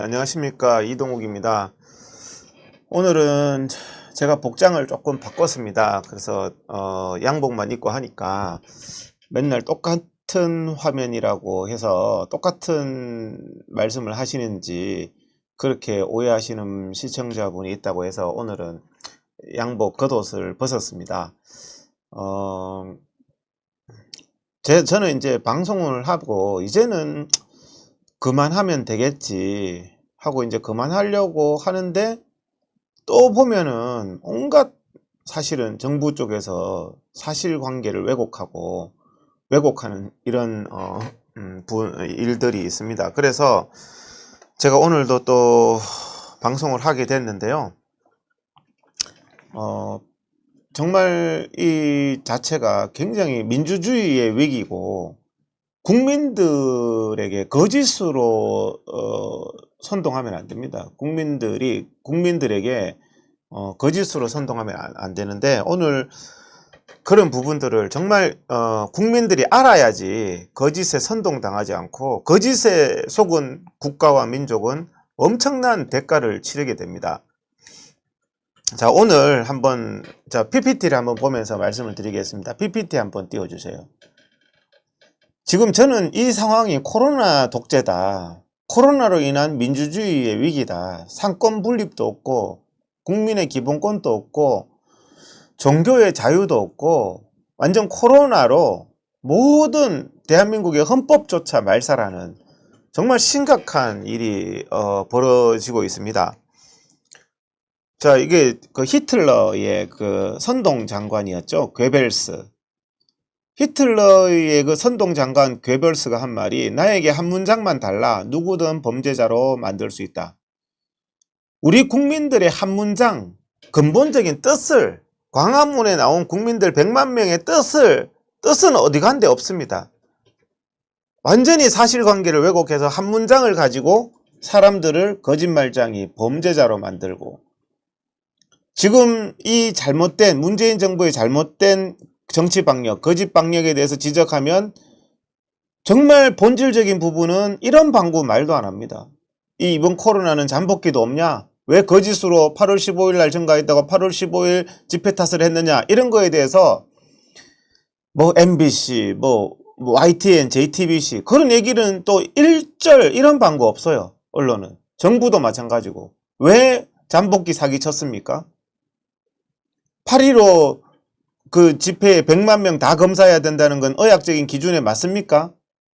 안녕하십니까. 이동욱입니다. 오늘은 제가 복장을 조금 바꿨습니다. 그래서 양복만 입고 하니까 맨날 똑같은 화면이라고 해서 똑같은 말씀을 하시는지 그렇게 오해하시는 시청자분이 있다고 해서 오늘은 양복 겉옷을 벗었습니다. 저는 이제 방송을 하고 이제는 그만하면 되겠지 하고 이제 그만하려고 하는데 또 보면은 온갖 사실은 정부 쪽에서 사실관계를 왜곡하는 이런 일들이 있습니다. 그래서 제가 오늘도 또 방송을 하게 됐는데요. 정말 이 자체가 굉장히 민주주의의 위기고 국민들에게 거짓으로 선동하면 안 됩니다. 국민들에게 거짓으로 선동하면 안 되는데 오늘 그런 부분들을 정말 국민들이 알아야지 거짓에 선동당하지 않고 거짓에 속은 국가와 민족은 엄청난 대가를 치르게 됩니다. 자, 오늘 한번 PPT를 한번 보면서 말씀을 드리겠습니다. PPT 한번 띄워주세요. 지금 저는 이 상황이 코로나 독재다. 코로나로 인한 민주주의의 위기다. 상권 분립도 없고 국민의 기본권도 없고 종교의 자유도 없고 완전 코로나로 모든 대한민국의 헌법조차 말살하는 정말 심각한 일이 벌어지고 있습니다. 자, 이게 그 히틀러의 그 선동 장관이었죠. 괴벨스. 히틀러의 그 선동장관 괴벨스가 한 말이 나에게 한 문장만 달라 누구든 범죄자로 만들 수 있다. 우리 국민들의 한 문장, 근본적인 뜻을, 광화문에 나온 국민들 100만 명의 뜻은 어디 간 데 없습니다. 완전히 사실관계를 왜곡해서 한 문장을 가지고 사람들을 거짓말장이 범죄자로 만들고 지금 이 문재인 정부의 잘못된 정치 방역, 거짓 방역에 대해서 지적하면 정말 본질적인 부분은 이런 방구 말도 안 합니다. 이번 코로나는 잠복기도 없냐? 왜 거짓으로 8월 15일 날 증가했다고 8월 15일 집회 탓을 했느냐? 이런 거에 대해서 뭐 MBC, 뭐 YTN, JTBC 그런 얘기는 또 이런 방구 없어요. 언론은. 정부도 마찬가지고. 왜 잠복기 사기 쳤습니까? 8.15 그 집회에 100만 명 다 검사해야 된다는 건 의학적인 기준에 맞습니까?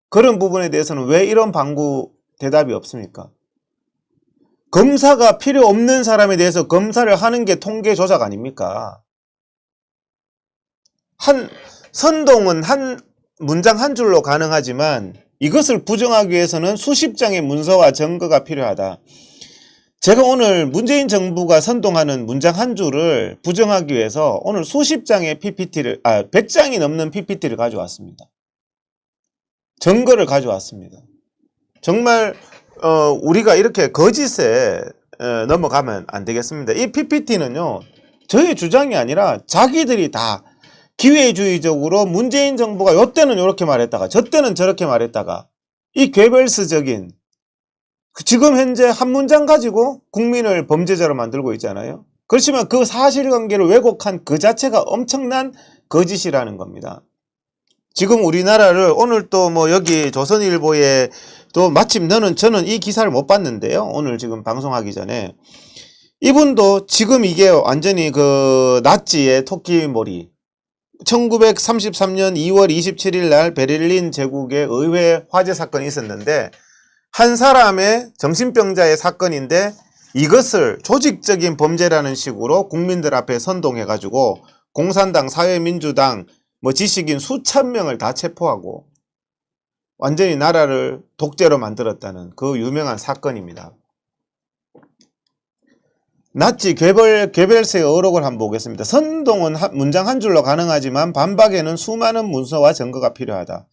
그런 부분에 대해서는 왜 이런 방구 대답이 없습니까? 검사가 필요 없는 사람에 대해서 검사를 하는 게 통계 조작 아닙니까? 선동은 한 문장 한 줄로 가능하지만 이것을 부정하기 위해서는 수십 장의 문서와 증거가 필요하다. 제가 오늘 문재인 정부가 선동하는 문장 한 줄을 부정하기 위해서 오늘 수십 장의 PPT를 100장이 넘는 PPT를 가져왔습니다. 증거를 가져왔습니다. 정말 우리가 이렇게 거짓에 넘어가면 안 되겠습니다. 이 PPT는요. 저의 주장이 아니라 자기들이 다 기회주의적으로 문재인 정부가 요때는 이렇게 말했다가 저때는 저렇게 말했다가 이 괴벨스적인 지금 현재 한 문장 가지고 국민을 범죄자로 만들고 있잖아요. 그렇지만 그 사실관계를 왜곡한 그 자체가 엄청난 거짓이라는 겁니다. 지금 우리나라를 오늘 또 뭐 여기 조선일보에 또 마침 저는 이 기사를 못 봤는데요. 오늘 지금 방송하기 전에 이분도 지금 이게 완전히 그 나치의 토끼몰이 1933년 2월 27일 날 베를린 제국의 의회 화재 사건이 있었는데 한 사람의 정신병자의 사건인데 이것을 조직적인 범죄라는 식으로 국민들 앞에 선동해가지고 공산당, 사회민주당, 지식인 수천 명을 다 체포하고 완전히 나라를 독재로 만들었다는 그 유명한 사건입니다. 나치 괴벨스의 어록을 한번 보겠습니다. 선동은 문장 한 줄로 가능하지만 반박에는 수많은 문서와 증거가 필요하다.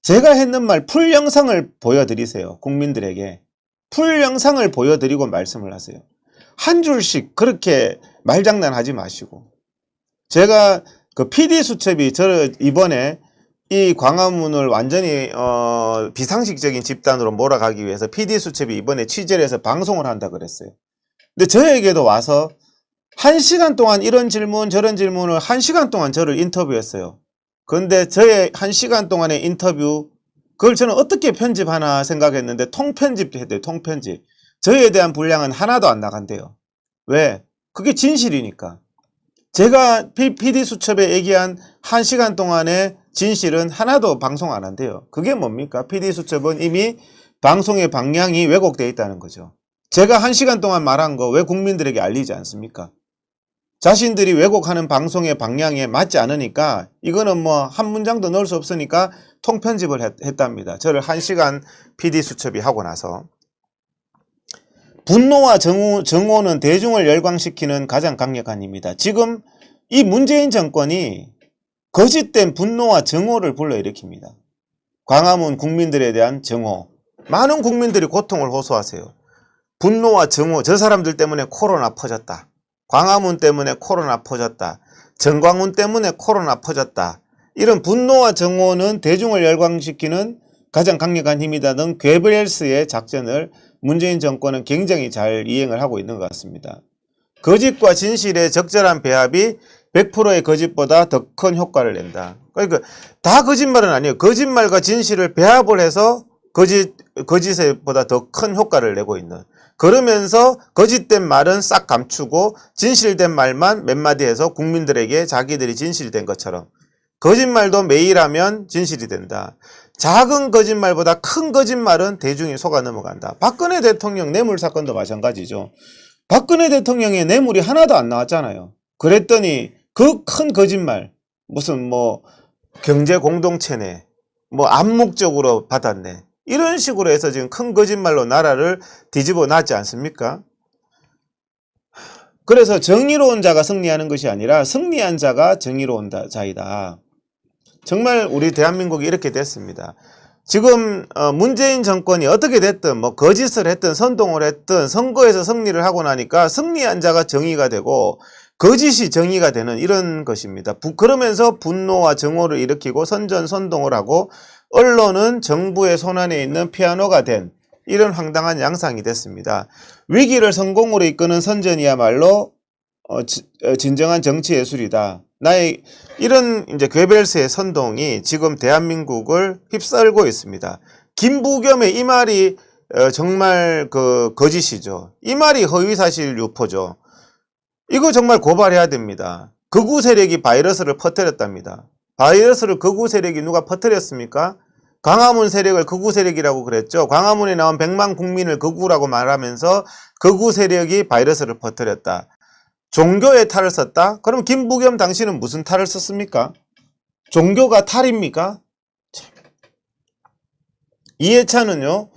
제가 했는 말 풀 영상을 보여드리세요. 국민들에게. 풀 영상을 보여드리고 말씀을 하세요. 한 줄씩 그렇게 말장난하지 마시고. 제가 그 PD 수첩이 이번에 이 광화문을 완전히 비상식적인 집단으로 몰아가기 위해서 PD수첩이 이번에 취재를 해서 방송을 한다 그랬어요. 근데 저에게도 와서 1시간 동안 이런 질문 저런 질문을 1시간 동안 저를 인터뷰했어요. 그런데 저의 1시간 동안의 인터뷰 그걸 저는 어떻게 편집하나 생각했는데 통편집했대요. 통편집. 저에 대한 분량은 하나도 안 나간대요. 왜? 그게 진실이니까. 제가 PD수첩에 얘기한 1시간 동안의 진실은 하나도 방송 안 한대요. 그게 뭡니까? PD수첩은 이미 방송의 방향이 왜곡되어 있다는 거죠. 제가 1시간 동안 말한 거 왜 국민들에게 알리지 않습니까? 자신들이 왜곡하는 방송의 방향에 맞지 않으니까 이거는 뭐 한 문장도 넣을 수 없으니까 통편집을 했답니다. 저를 1시간 PD수첩이 하고 나서. 분노와 정오는 대중을 열광시키는 가장 강력한 힘이다. 지금 이 문재인 정권이 거짓된 분노와 정오를 불러일으킵니다. 광화문 국민들에 대한 정오. 많은 국민들이 고통을 호소하세요. 분노와 정오. 저 사람들 때문에 코로나 퍼졌다. 광화문 때문에 코로나 퍼졌다. 정광훈 때문에 코로나 퍼졌다. 이런 분노와 정오는 대중을 열광시키는 가장 강력한 힘이다 등 괴벨스의 작전을 문재인 정권은 굉장히 잘 이행을 하고 있는 것 같습니다. 거짓과 진실의 적절한 배합이 100%의 거짓보다 더 큰 효과를 낸다. 그러니까 다 거짓말은 아니에요. 거짓말과 진실을 배합을 해서 거짓보다 더 큰 효과를 내고 있는. 그러면서 거짓된 말은 싹 감추고 진실된 말만 몇 마디 해서 국민들에게 자기들이 진실된 것처럼. 거짓말도 매일 하면 진실이 된다. 작은 거짓말보다 큰 거짓말은 대중이 속아 넘어간다. 박근혜 대통령 뇌물 사건도 마찬가지죠. 박근혜 대통령의 뇌물이 하나도 안 나왔잖아요. 그랬더니 그 큰 거짓말, 무슨 뭐 경제 공동체네, 뭐 암묵적으로 받았네, 이런 식으로 해서 지금 큰 거짓말로 나라를 뒤집어 놨지 않습니까? 그래서 정의로운 자가 승리하는 것이 아니라 승리한 자가 정의로운 자이다. 정말 우리 대한민국이 이렇게 됐습니다. 지금 문재인 정권이 어떻게 됐든 뭐 거짓을 했든 선동을 했든 선거에서 승리를 하고 나니까 승리한 자가 정의가 되고 거짓이 정의가 되는 이런 것입니다. 그러면서 분노와 정오를 일으키고 선전선동을 하고 언론은 정부의 손안에 있는 피아노가 된 이런 황당한 양상이 됐습니다. 위기를 성공으로 이끄는 선전이야말로 진정한 정치 예술이다. 나의 이런 이제 괴벨스의 선동이 지금 대한민국을 휩쓸고 있습니다. 김부겸의 이 말이 정말 거짓이죠. 이 말이 허위사실 유포죠. 이거 정말 고발해야 됩니다. 극우 세력이 바이러스를 퍼뜨렸답니다. 바이러스를 극우 세력이 누가 퍼뜨렸습니까? 광화문 세력을 극우 세력이라고 그랬죠. 광화문에 나온 100만 국민을 극우라고 말하면서 극우 세력이 바이러스를 퍼뜨렸다. 종교에 탈을 썼다? 그럼 김부겸 당신은 무슨 탈을 썼습니까? 종교가 탈입니까? 이해찬은요,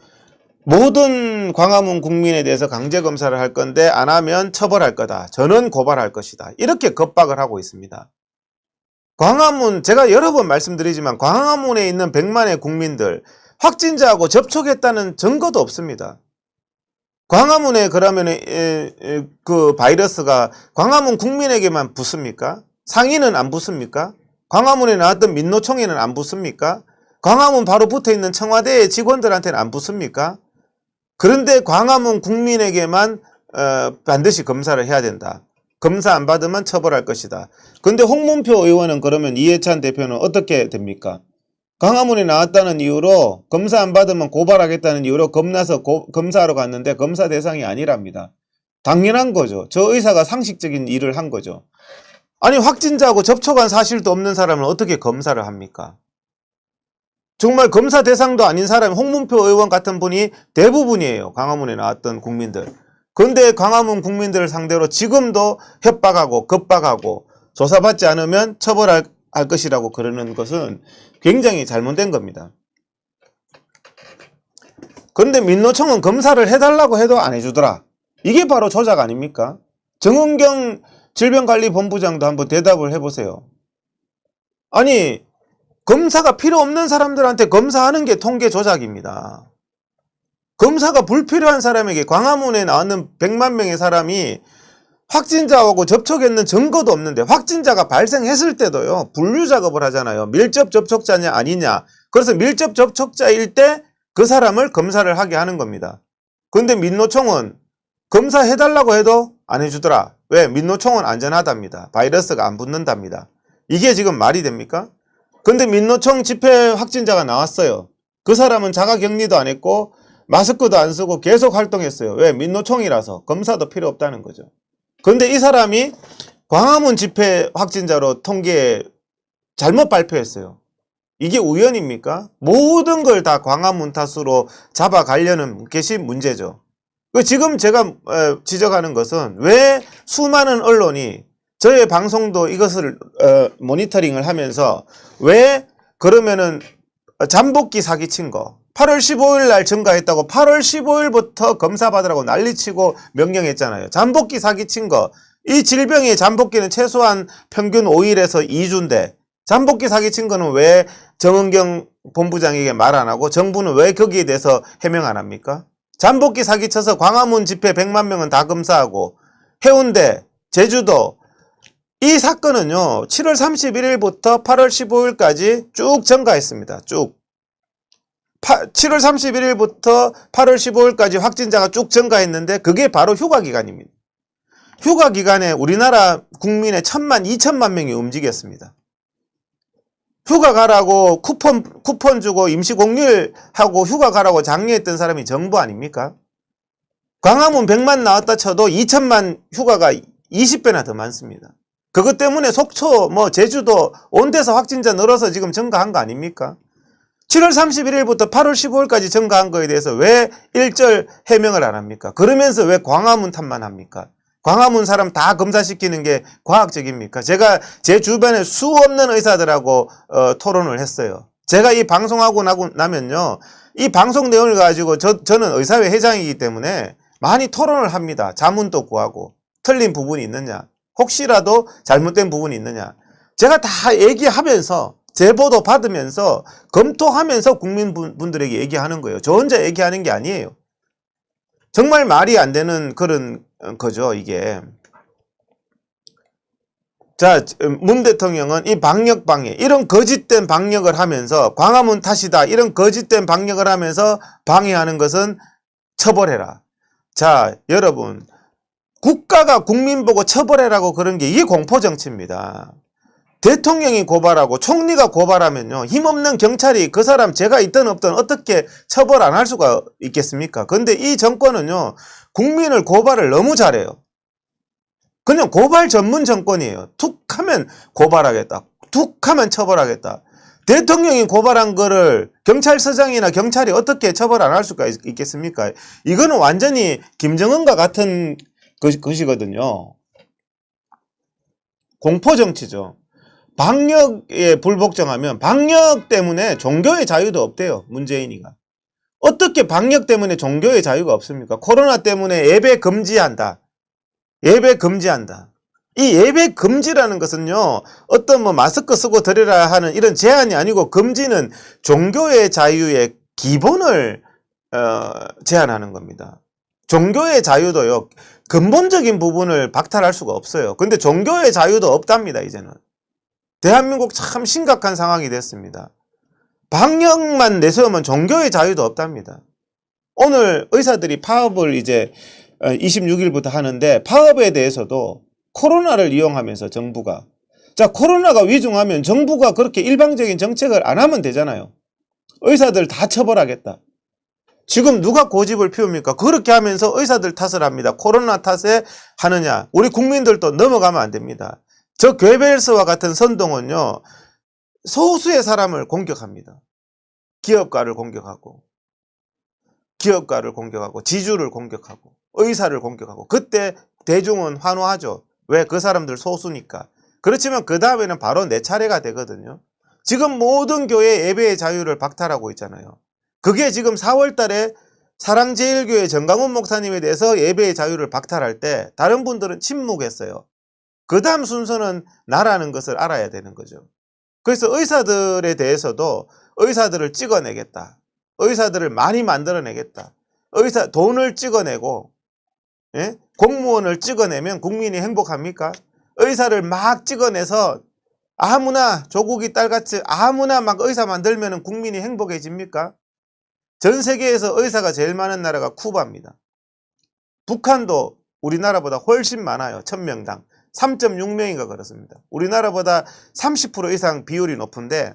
모든 광화문 국민에 대해서 강제검사를 할 건데 안 하면 처벌할 거다. 저는 고발할 것이다. 이렇게 겁박을 하고 있습니다. 광화문, 제가 여러 번 말씀드리지만 광화문에 있는 100만의 국민들, 확진자하고 접촉했다는 증거도 없습니다. 광화문에 그러면 그 바이러스가 광화문 국민에게만 붙습니까? 상인은 안 붙습니까? 광화문에 나왔던 민노총에는 안 붙습니까? 광화문 바로 붙어있는 청와대의 직원들한테는 안 붙습니까? 그런데 광화문 국민에게만 반드시 검사를 해야 된다. 검사 안 받으면 처벌할 것이다. 근데 홍문표 의원은 그러면 이해찬 대표는 어떻게 됩니까? 광화문에 나왔다는 이유로 검사 안 받으면 고발하겠다는 이유로 겁나서 검사하러 갔는데 검사 대상이 아니랍니다. 당연한 거죠. 저 의사가 상식적인 일을 한 거죠. 아니 확진자하고 접촉한 사실도 없는 사람을 어떻게 검사를 합니까? 정말 검사 대상도 아닌 사람, 홍문표 의원 같은 분이 대부분이에요. 광화문에 나왔던 국민들. 그런데 광화문 국민들을 상대로 지금도 협박하고 겁박하고 조사받지 않으면 처벌할 것이라고 그러는 것은 굉장히 잘못된 겁니다. 그런데 민노총은 검사를 해달라고 해도 안 해주더라. 이게 바로 조작 아닙니까? 정은경 질병관리본부장도 한번 대답을 해보세요. 아니 검사가 필요 없는 사람들한테 검사하는 게 통계 조작입니다. 검사가 불필요한 사람에게 광화문에 나왔는 100만 명의 사람이 확진자하고 접촉했는 증거도 없는데 확진자가 발생했을 때도요. 분류 작업을 하잖아요. 밀접 접촉자냐 아니냐. 그래서 밀접 접촉자일 때 그 사람을 검사를 하게 하는 겁니다. 그런데 민노총은 검사해달라고 해도 안 해주더라. 왜? 민노총은 안전하답니다. 바이러스가 안 붙는답니다. 이게 지금 말이 됩니까? 근데 민노총 집회 확진자가 나왔어요. 그 사람은 자가격리도 안 했고 마스크도 안 쓰고 계속 활동했어요. 왜? 민노총이라서 검사도 필요 없다는 거죠. 그런데 이 사람이 광화문 집회 확진자로 통계에 잘못 발표했어요. 이게 우연입니까? 모든 걸 다 광화문 탓으로 잡아가려는 것이 문제죠. 지금 제가 지적하는 것은 왜 수많은 언론이 저의 방송도 이것을 모니터링을 하면서 왜 그러면은 잠복기 사기친 거 8월 15일 날 증가했다고 8월 15일부터 검사 받으라고 난리치고 명령했잖아요. 잠복기 사기친 거. 이 질병의 잠복기는 최소한 평균 5일에서 2주인데 잠복기 사기친 거는 왜 정은경 본부장에게 말 안 하고 정부는 왜 거기에 대해서 해명 안 합니까? 잠복기 사기쳐서 광화문 집회 100만 명은 다 검사하고 해운대, 제주도 이 사건은요. 7월 31일부터 8월 15일까지 쭉 증가했습니다. 쭉. 7월 31일부터 8월 15일까지 확진자가 쭉 증가했는데 그게 바로 휴가기간입니다. 휴가기간에 우리나라 국민의 1,000만, 2천만 명이 움직였습니다. 휴가 가라고 쿠폰 주고 임시 공휴일하고 휴가 가라고 장려했던 사람이 정부 아닙니까? 광화문 100만 나왔다 쳐도 2천만 휴가가 20배나 더 많습니다. 그것 때문에 속초, 제주도 온 데서 확진자 늘어서 지금 증가한 거 아닙니까? 7월 31일부터 8월 15일까지 증가한 거에 대해서 왜 일절 해명을 안 합니까? 그러면서 왜 광화문 탓만 합니까? 광화문 사람 다 검사시키는 게 과학적입니까? 제가 제 주변에 수 없는 의사들하고 토론을 했어요. 제가 이 방송하고 나면요. 이 방송 내용을 가지고 저는 의사회 회장이기 때문에 많이 토론을 합니다. 자문도 구하고 틀린 부분이 있느냐. 혹시라도 잘못된 부분이 있느냐. 제가 다 얘기하면서 제보도 받으면서 검토하면서 국민분들에게 얘기하는 거예요. 저 혼자 얘기하는 게 아니에요. 정말 말이 안 되는 그런 거죠, 이게. 자, 문 대통령은 이 방역 방해, 이런 거짓된 방역을 하면서 광화문 탓이다, 이런 거짓된 방역을 하면서 방해하는 것은 처벌해라. 자, 여러분, 국가가 국민 보고 처벌해라고 그런 게 이게 공포정치입니다. 대통령이 고발하고 총리가 고발하면요, 힘없는 경찰이 그 사람 죄가 있든 없든 어떻게 처벌 안 할 수가 있겠습니까? 근데 이 정권은요, 국민을 고발을 너무 잘해요. 그냥 고발 전문 정권이에요. 툭 하면 고발하겠다. 툭 하면 처벌하겠다. 대통령이 고발한 거를 경찰서장이나 경찰이 어떻게 처벌 안 할 수가 있겠습니까? 이거는 완전히 김정은과 같은 것이거든요. 공포정치죠. 방역에 불복종하면 방역 때문에 종교의 자유도 없대요. 문재인이가. 어떻게 방역 때문에 종교의 자유가 없습니까? 코로나 때문에 예배 금지한다. 예배 금지한다. 이 예배 금지라는 것은요. 어떤 마스크 쓰고 드리라 하는 이런 제한이 아니고 금지는 종교의 자유의 기본을 제한하는 겁니다. 종교의 자유도요. 근본적인 부분을 박탈할 수가 없어요. 근데 종교의 자유도 없답니다. 이제는. 대한민국 참 심각한 상황이 됐습니다. 방역만 내세우면 종교의 자유도 없답니다. 오늘 의사들이 파업을 이제 26일부터 하는데 파업에 대해서도 코로나를 이용하면서 정부가 코로나가 위중하면 정부가 그렇게 일방적인 정책을 안 하면 되잖아요. 의사들 다 처벌하겠다. 지금 누가 고집을 피웁니까? 그렇게 하면서 의사들 탓을 합니다. 코로나 탓에 하느냐. 우리 국민들도 넘어가면 안 됩니다. 저 괴벨스와 같은 선동은요. 소수의 사람을 공격합니다. 기업가를 공격하고 지주를 공격하고 의사를 공격하고 그때 대중은 환호하죠. 왜? 그 사람들 소수니까. 그렇지만 그 다음에는 바로 내 차례가 되거든요. 지금 모든 교회 예배의 자유를 박탈하고 있잖아요. 그게 지금 4월 달에 사랑제일교회 정강훈 목사님에 대해서 예배의 자유를 박탈할 때 다른 분들은 침묵했어요. 그 다음 순서는 나라는 것을 알아야 되는 거죠. 그래서 의사들에 대해서도 의사들을 찍어내겠다. 의사들을 많이 만들어내겠다. 돈을 찍어내고 예? 공무원을 찍어내면 국민이 행복합니까? 의사를 막 찍어내서 아무나 조국이 딸같이 아무나 막 의사 만들면 국민이 행복해집니까? 전 세계에서 의사가 제일 많은 나라가 쿠바입니다. 북한도 우리나라보다 훨씬 많아요. 1000명당 3.6명인가 그렇습니다. 우리나라보다 30% 이상 비율이 높은데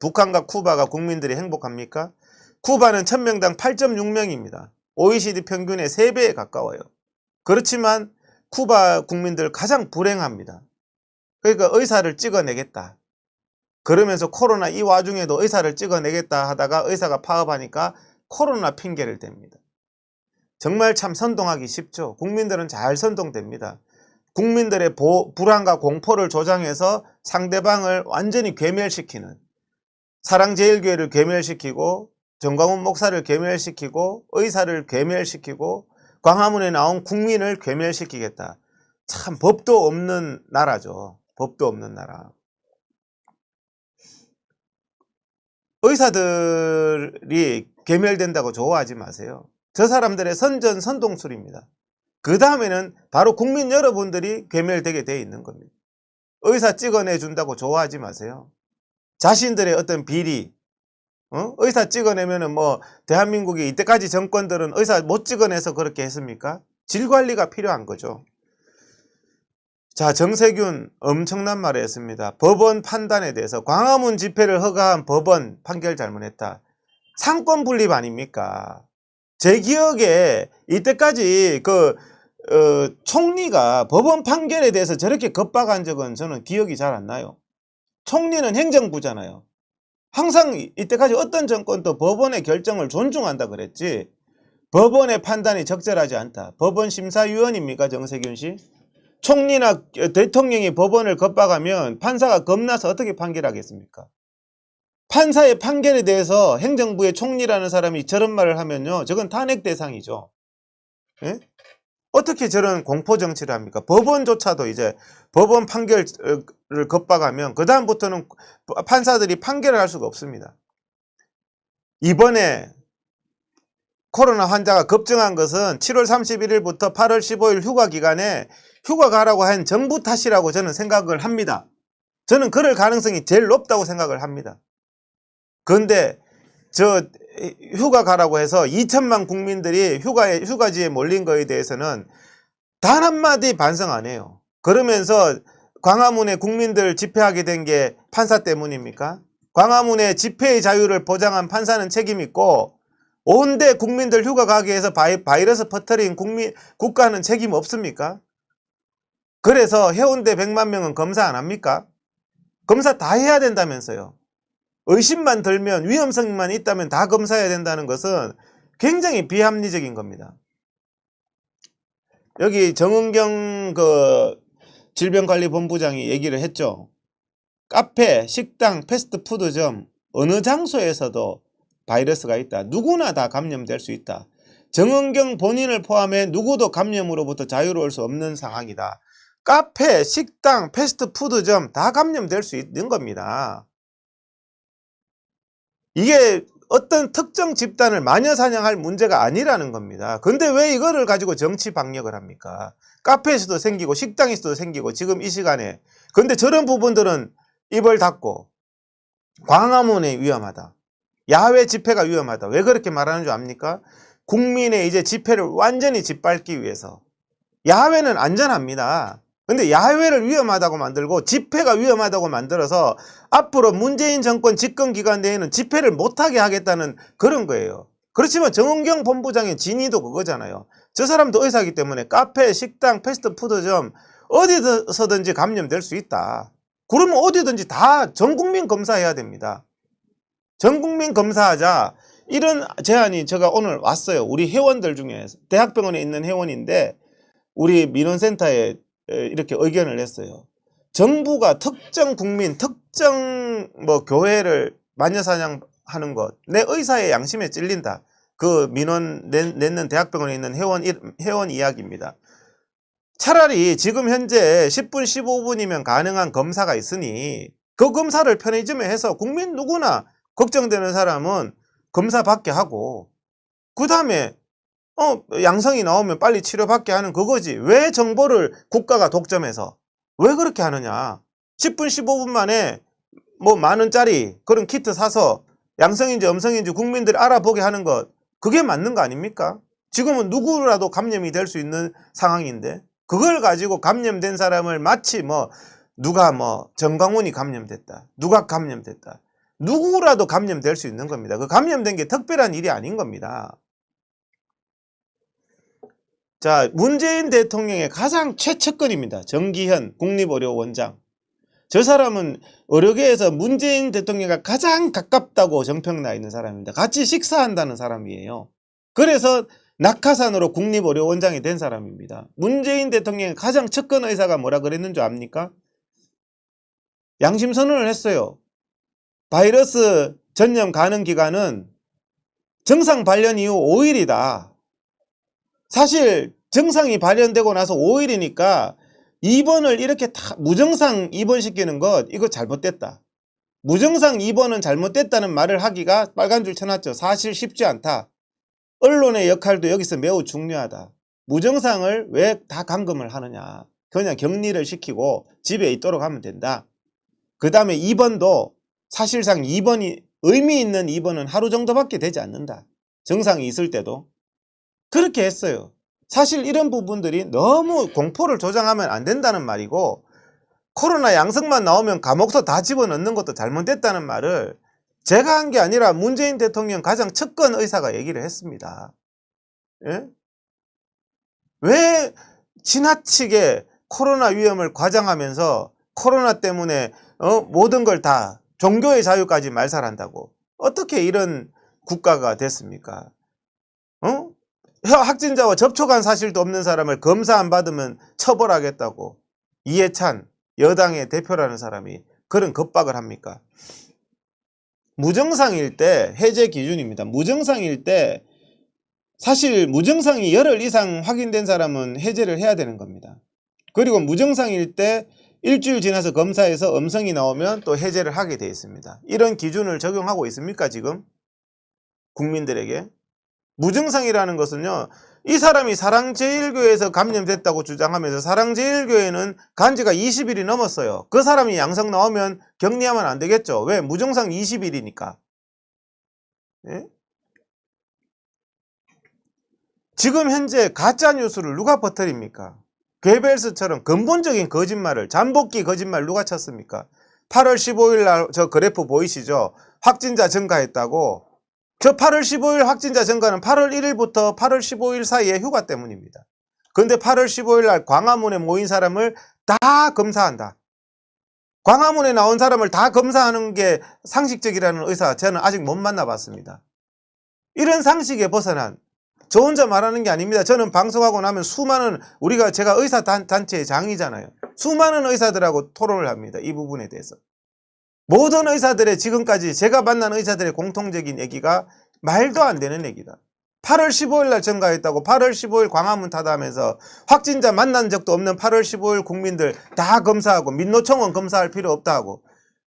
북한과 쿠바가 국민들이 행복합니까? 쿠바는 1000명당 8.6명입니다. OECD 평균의 3배에 가까워요. 그렇지만 쿠바 국민들 가장 불행합니다. 그러니까 의사를 찍어내겠다. 그러면서 코로나 이 와중에도 의사를 찍어내겠다 하다가 의사가 파업하니까 코로나 핑계를 댑니다. 정말 참 선동하기 쉽죠. 국민들은 잘 선동됩니다. 국민들의 불안과 공포를 조장해서 상대방을 완전히 괴멸시키는, 사랑제일교회를 괴멸시키고 정광훈 목사를 괴멸시키고 의사를 괴멸시키고 광화문에 나온 국민을 괴멸시키겠다. 참 법도 없는 나라죠. 법도 없는 나라. 의사들이 괴멸된다고 좋아하지 마세요. 저 사람들의 선전선동술입니다. 그 다음에는 바로 국민 여러분들이 괴멸되게 돼 있는 겁니다. 의사 찍어내준다고 좋아하지 마세요. 자신들의 어떤 비리, 의사 찍어내면은 뭐 대한민국이 이때까지 정권들은 의사 못 찍어내서 그렇게 했습니까? 질관리가 필요한 거죠. 자, 정세균 엄청난 말을 했습니다. 법원 판단에 대해서 광화문 집회를 허가한 법원 판결 잘못했다. 상권 분립 아닙니까? 제 기억에 이때까지 총리가 법원 판결에 대해서 저렇게 겁박한 적은 저는 기억이 잘 안 나요. 총리는 행정부잖아요. 항상 이때까지 어떤 정권도 법원의 결정을 존중한다 그랬지 법원의 판단이 적절하지 않다. 법원 심사위원입니까, 정세균 씨? 총리나 대통령이 법원을 겁박하면 판사가 겁나서 어떻게 판결하겠습니까? 판사의 판결에 대해서 행정부의 총리라는 사람이 저런 말을 하면요, 저건 탄핵 대상이죠. 예? 어떻게 저런 공포정치를 합니까? 법원조차도 이제 법원 판결을 겁박하면 그 다음부터는 판사들이 판결을 할 수가 없습니다. 이번에 코로나 환자가 급증한 것은 7월 31일부터 8월 15일 휴가 기간에 휴가 가라고 한 정부 탓이라고 저는 생각을 합니다. 저는 그럴 가능성이 제일 높다고 생각을 합니다. 그런데 저 휴가 가라고 해서 2천만 국민들이 휴가지에 몰린 거에 대해서는 단 한마디 반성 안 해요. 그러면서 광화문에 국민들 집회하게 된 게 판사 때문입니까? 광화문에 집회의 자유를 보장한 판사는 책임 있고 온데 국민들 휴가 가게 해서 바이러스 퍼뜨린 국가는 책임 없습니까? 그래서 해운대 100만 명은 검사 안 합니까? 검사 다 해야 된다면서요. 의심만 들면 위험성만 있다면 다 검사해야 된다는 것은 굉장히 비합리적인 겁니다. 여기 정은경 질병관리본부장이 얘기를 했죠. 카페, 식당, 패스트푸드점 어느 장소에서도 바이러스가 있다. 누구나 다 감염될 수 있다. 정은경 본인을 포함해 누구도 감염으로부터 자유로울 수 없는 상황이다. 카페, 식당, 패스트푸드점 다 감염될 수 있는 겁니다. 이게 어떤 특정 집단을 마녀사냥할 문제가 아니라는 겁니다. 근데 왜 이거를 가지고 정치 방역을 합니까? 카페에서도 생기고 식당에서도 생기고 지금 이 시간에. 근데 저런 부분들은 입을 닫고 광화문에 위험하다. 야외 집회가 위험하다. 왜 그렇게 말하는 줄 압니까? 국민의 이제 집회를 완전히 짓밟기 위해서. 야외는 안전합니다. 근데 야외를 위험하다고 만들고 집회가 위험하다고 만들어서 앞으로 문재인 정권 집권 기간 내에는 집회를 못하게 하겠다는 그런 거예요. 그렇지만 정은경 본부장의 진위도 그거잖아요. 저 사람도 의사이기 때문에 카페, 식당, 패스트푸드점 어디서든지 감염될 수 있다. 그러면 어디든지 다 전국민 검사해야 됩니다. 전국민 검사하자. 이런 제안이 제가 오늘 왔어요. 우리 회원들 중에 대학병원에 있는 회원인데 우리 민원센터에 이렇게 의견을 냈어요. 정부가 특정 국민, 특정 교회를 마녀사냥하는 것, 내 의사의 양심에 찔린다. 그 민원 냈는 대학병원에 있는 회원 이야기입니다. 차라리 지금 현재 10분, 15분이면 가능한 검사가 있으니 그 검사를 편의점에 해서 국민 누구나 걱정되는 사람은 검사 받게 하고 그 다음에 양성이 나오면 빨리 치료받게 하는 그거지. 왜 정보를 국가가 독점해서 왜 그렇게 하느냐. 10분 15분 만에 뭐 만 원짜리 그런 키트 사서 양성인지 음성인지 국민들이 알아보게 하는 것, 그게 맞는 거 아닙니까? 지금은 누구라도 감염이 될 수 있는 상황인데 그걸 가지고 감염된 사람을 마치 누가 정광훈이 감염됐다, 누가 감염됐다, 누구라도 감염될 수 있는 겁니다. 그 감염된 게 특별한 일이 아닌 겁니다. 자, 문재인 대통령의 가장 최측근입니다. 정기현 국립의료원장. 저 사람은 의료계에서 문재인 대통령과 가장 가깝다고 정평나 있는 사람입니다. 같이 식사한다는 사람이에요. 그래서 낙하산으로 국립의료원장이 된 사람입니다. 문재인 대통령의 가장 측근 의사가 뭐라 그랬는 줄 압니까? 양심선언을 했어요. 바이러스 전염 가능 기간은 증상 발현 이후 5일이다. 사실 증상이 발현되고 나서 5일이니까 입원을 이렇게 다 무증상 입원시키는 것, 이거 잘못됐다. 무증상 입원은 잘못됐다는 말을 하기가 빨간 줄 쳐놨죠. 사실 쉽지 않다. 언론의 역할도 여기서 매우 중요하다. 무증상을 왜 다 감금을 하느냐. 그냥 격리를 시키고 집에 있도록 하면 된다. 그 다음에 입원도 사실상 의미 있는 입원은 하루 정도밖에 되지 않는다. 증상이 있을 때도. 그렇게 했어요. 사실 이런 부분들이 너무 공포를 조장하면 안 된다는 말이고, 코로나 양성만 나오면 감옥서 다 집어넣는 것도 잘못됐다는 말을 제가 한 게 아니라 문재인 대통령 가장 측근 의사가 얘기를 했습니다. 예? 왜 지나치게 코로나 위험을 과장하면서 코로나 때문에 모든 걸 다 종교의 자유까지 말살한다고, 어떻게 이런 국가가 됐습니까? 확진자와 접촉한 사실도 없는 사람을 검사 안 받으면 처벌하겠다고 이해찬 여당의 대표라는 사람이 그런 겁박을 합니까? 무증상일 때 해제 기준입니다. 무증상일 때 사실 무증상이 열흘 이상 확인된 사람은 해제를 해야 되는 겁니다. 그리고 무증상일 때 일주일 지나서 검사해서 음성이 나오면 또 해제를 하게 되어 있습니다. 이런 기준을 적용하고 있습니까 지금? 국민들에게? 무증상이라는 것은요, 이 사람이 사랑제일교회에서 감염됐다고 주장하면서 사랑제일교회는 간지가 20일이 넘었어요. 그 사람이 양성 나오면 격리하면 안 되겠죠. 왜? 무증상 20일이니까. 예? 지금 현재 가짜뉴스를 누가 퍼뜨립니까? 괴벨스처럼 근본적인 거짓말을, 잠복기 거짓말 누가 쳤습니까? 8월 15일 날 저 그래프 보이시죠? 확진자 증가했다고. 저 8월 15일 확진자 증가는 8월 1일부터 8월 15일 사이에 휴가 때문입니다. 그런데 8월 15일 날 광화문에 모인 사람을 다 검사한다. 광화문에 나온 사람을 다 검사하는 게 상식적이라는 의사 저는 아직 못 만나봤습니다. 이런 상식에 벗어난, 저 혼자 말하는 게 아닙니다. 저는 방송하고 나면 제가 의사단체의 장이잖아요. 수많은 의사들하고 토론을 합니다. 이 부분에 대해서. 모든 의사들의, 지금까지 제가 만난 의사들의 공통적인 얘기가 말도 안 되는 얘기다. 8월 15일 날 증가했다고 8월 15일 광화문 타다하면서 확진자 만난 적도 없는 8월 15일 국민들 다 검사하고 민노총은 검사할 필요 없다 하고,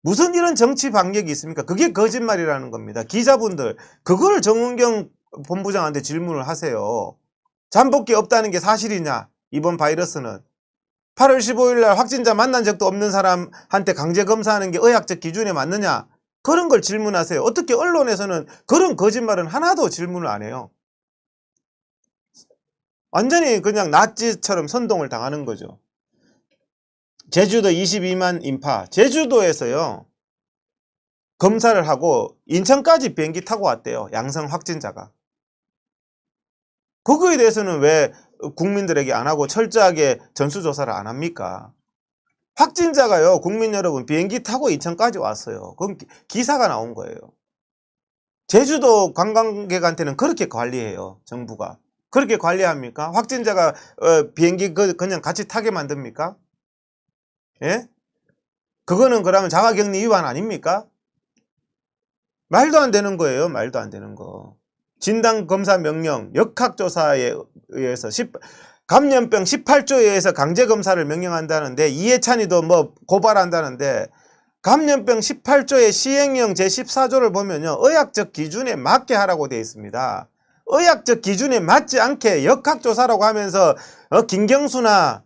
무슨 이런 정치 방역이 있습니까? 그게 거짓말이라는 겁니다. 기자분들, 그걸 정은경 본부장한테 질문을 하세요. 잠복기 없다는 게 사실이냐? 이번 바이러스는 8월 15일 날 확진자 만난 적도 없는 사람한테 강제 검사하는 게 의학적 기준에 맞느냐? 그런 걸 질문하세요. 어떻게 언론에서는 그런 거짓말은 하나도 질문을 안 해요? 완전히 그냥 나치처럼 선동을 당하는 거죠. 제주도 22만 인파, 제주도에서요 검사를 하고 인천까지 비행기 타고 왔대요. 양성 확진자가. 그거에 대해서는 왜 국민들에게 안 하고 철저하게 전수조사를 안 합니까? 확진자가요, 국민 여러분, 비행기 타고 인천까지 왔어요. 그건 기사가 나온 거예요. 제주도 관광객한테는 그렇게 관리해요, 정부가. 그렇게 관리합니까? 확진자가 비행기 그냥 같이 타게 만듭니까? 예? 그거는 그러면 자가격리 위반 아닙니까? 말도 안 되는 거예요. 말도 안 되는 거. 진단검사 명령, 역학조사에 의해서 감염병 18조에 의해서 강제검사를 명령한다는데, 이해찬이도 고발한다는데, 감염병 18조의 시행령 제14조를 보면요, 의학적 기준에 맞게 하라고 되어 있습니다. 의학적 기준에 맞지 않게 역학조사라고 하면서 김경수나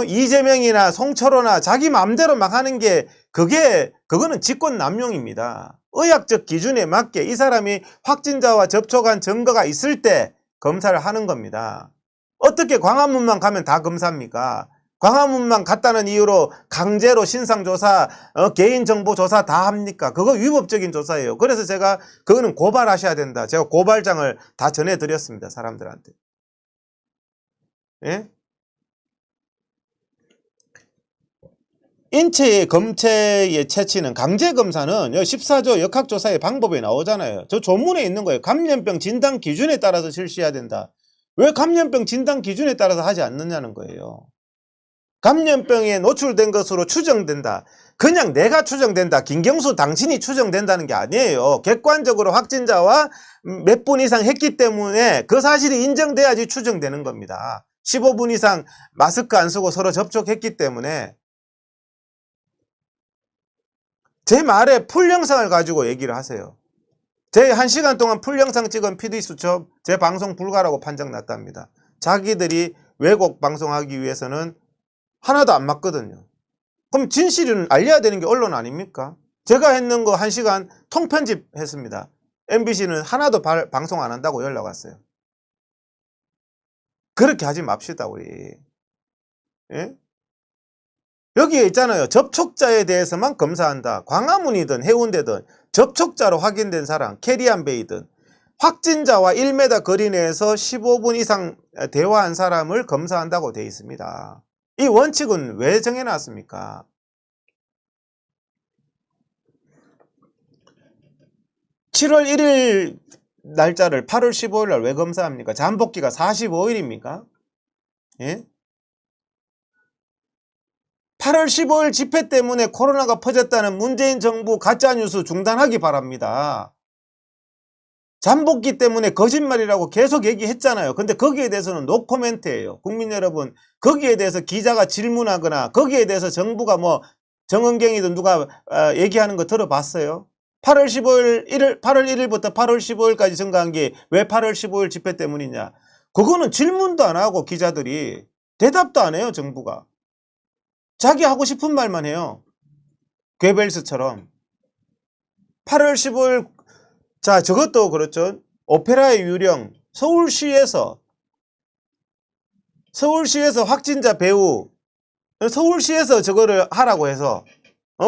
이재명이나 송철호나 자기 마음대로 막 하는 게 그거는 직권남용입니다. 의학적 기준에 맞게 이 사람이 확진자와 접촉한 증거가 있을 때 검사를 하는 겁니다. 어떻게 광화문만 가면 다 검사합니까? 광화문만 갔다는 이유로 강제로 신상조사, 개인정보조사 다 합니까? 그거 위법적인 조사예요. 그래서 제가 그거는 고발하셔야 된다. 제가 고발장을 다 전해드렸습니다. 사람들한테. 예? 인체의 검체의 채취는 강제검사는 14조 역학조사의 방법에 나오잖아요. 저 조문에 있는 거예요. 감염병 진단 기준에 따라서 실시해야 된다. 왜 감염병 진단 기준에 따라서 하지 않느냐는 거예요. 감염병에 노출된 것으로 추정된다. 그냥 내가 추정된다. 김경수 당신이 추정된다는 게 아니에요. 객관적으로 확진자와 몇 분 이상 했기 때문에 그 사실이 인정돼야지 추정되는 겁니다. 15분 이상 마스크 안 쓰고 서로 접촉했기 때문에. 제 말에 풀 영상을 가지고 얘기를 하세요. 제 1시간 동안 풀 영상 찍은 PD수첩 제 방송 불가라고 판정 났답니다. 자기들이 왜곡 방송하기 위해서는 하나도 안 맞거든요. 그럼 진실은 알려야 되는 게 언론 아닙니까? 제가 했는 거 1시간 통편집 했습니다. MBC는 하나도 방송 안 한다고 연락 왔어요. 그렇게 하지 맙시다 우리. 예? 여기에 있잖아요. 접촉자에 대해서만 검사한다. 광화문이든 해운대든 접촉자로 확인된 사람, 캐리안베이든 확진자와 1m 거리 내에서 15분 이상 대화한 사람을 검사한다고 되어 있습니다. 이 원칙은 왜 정해놨습니까? (7월 1일) 날짜를 (8월 15일) 날 왜 검사합니까? 잠복기가 45일입니까? 예? 8월 15일 집회 때문에 코로나가 퍼졌다는 문재인 정부 가짜뉴스 중단하기 바랍니다. 잠복기 때문에 거짓말이라고 계속 얘기했잖아요. 근데 거기에 대해서는 노코멘트예요. 국민 여러분, 거기에 대해서 기자가 질문하거나 거기에 대해서 정부가 뭐 정은경이든 누가 얘기하는 거 들어봤어요? 8월 1일부터 8월 15일까지 증가한 게 왜 8월 15일 집회 때문이냐? 그거는 질문도 안 하고 기자들이 대답도 안 해요. 정부가. 자기 하고 싶은 말만 해요. 괴벨스처럼. 8월 15일 자 저것도 그렇죠. 오페라의 유령 서울시에서 확진자 배우 서울시에서 저거를 하라고 해서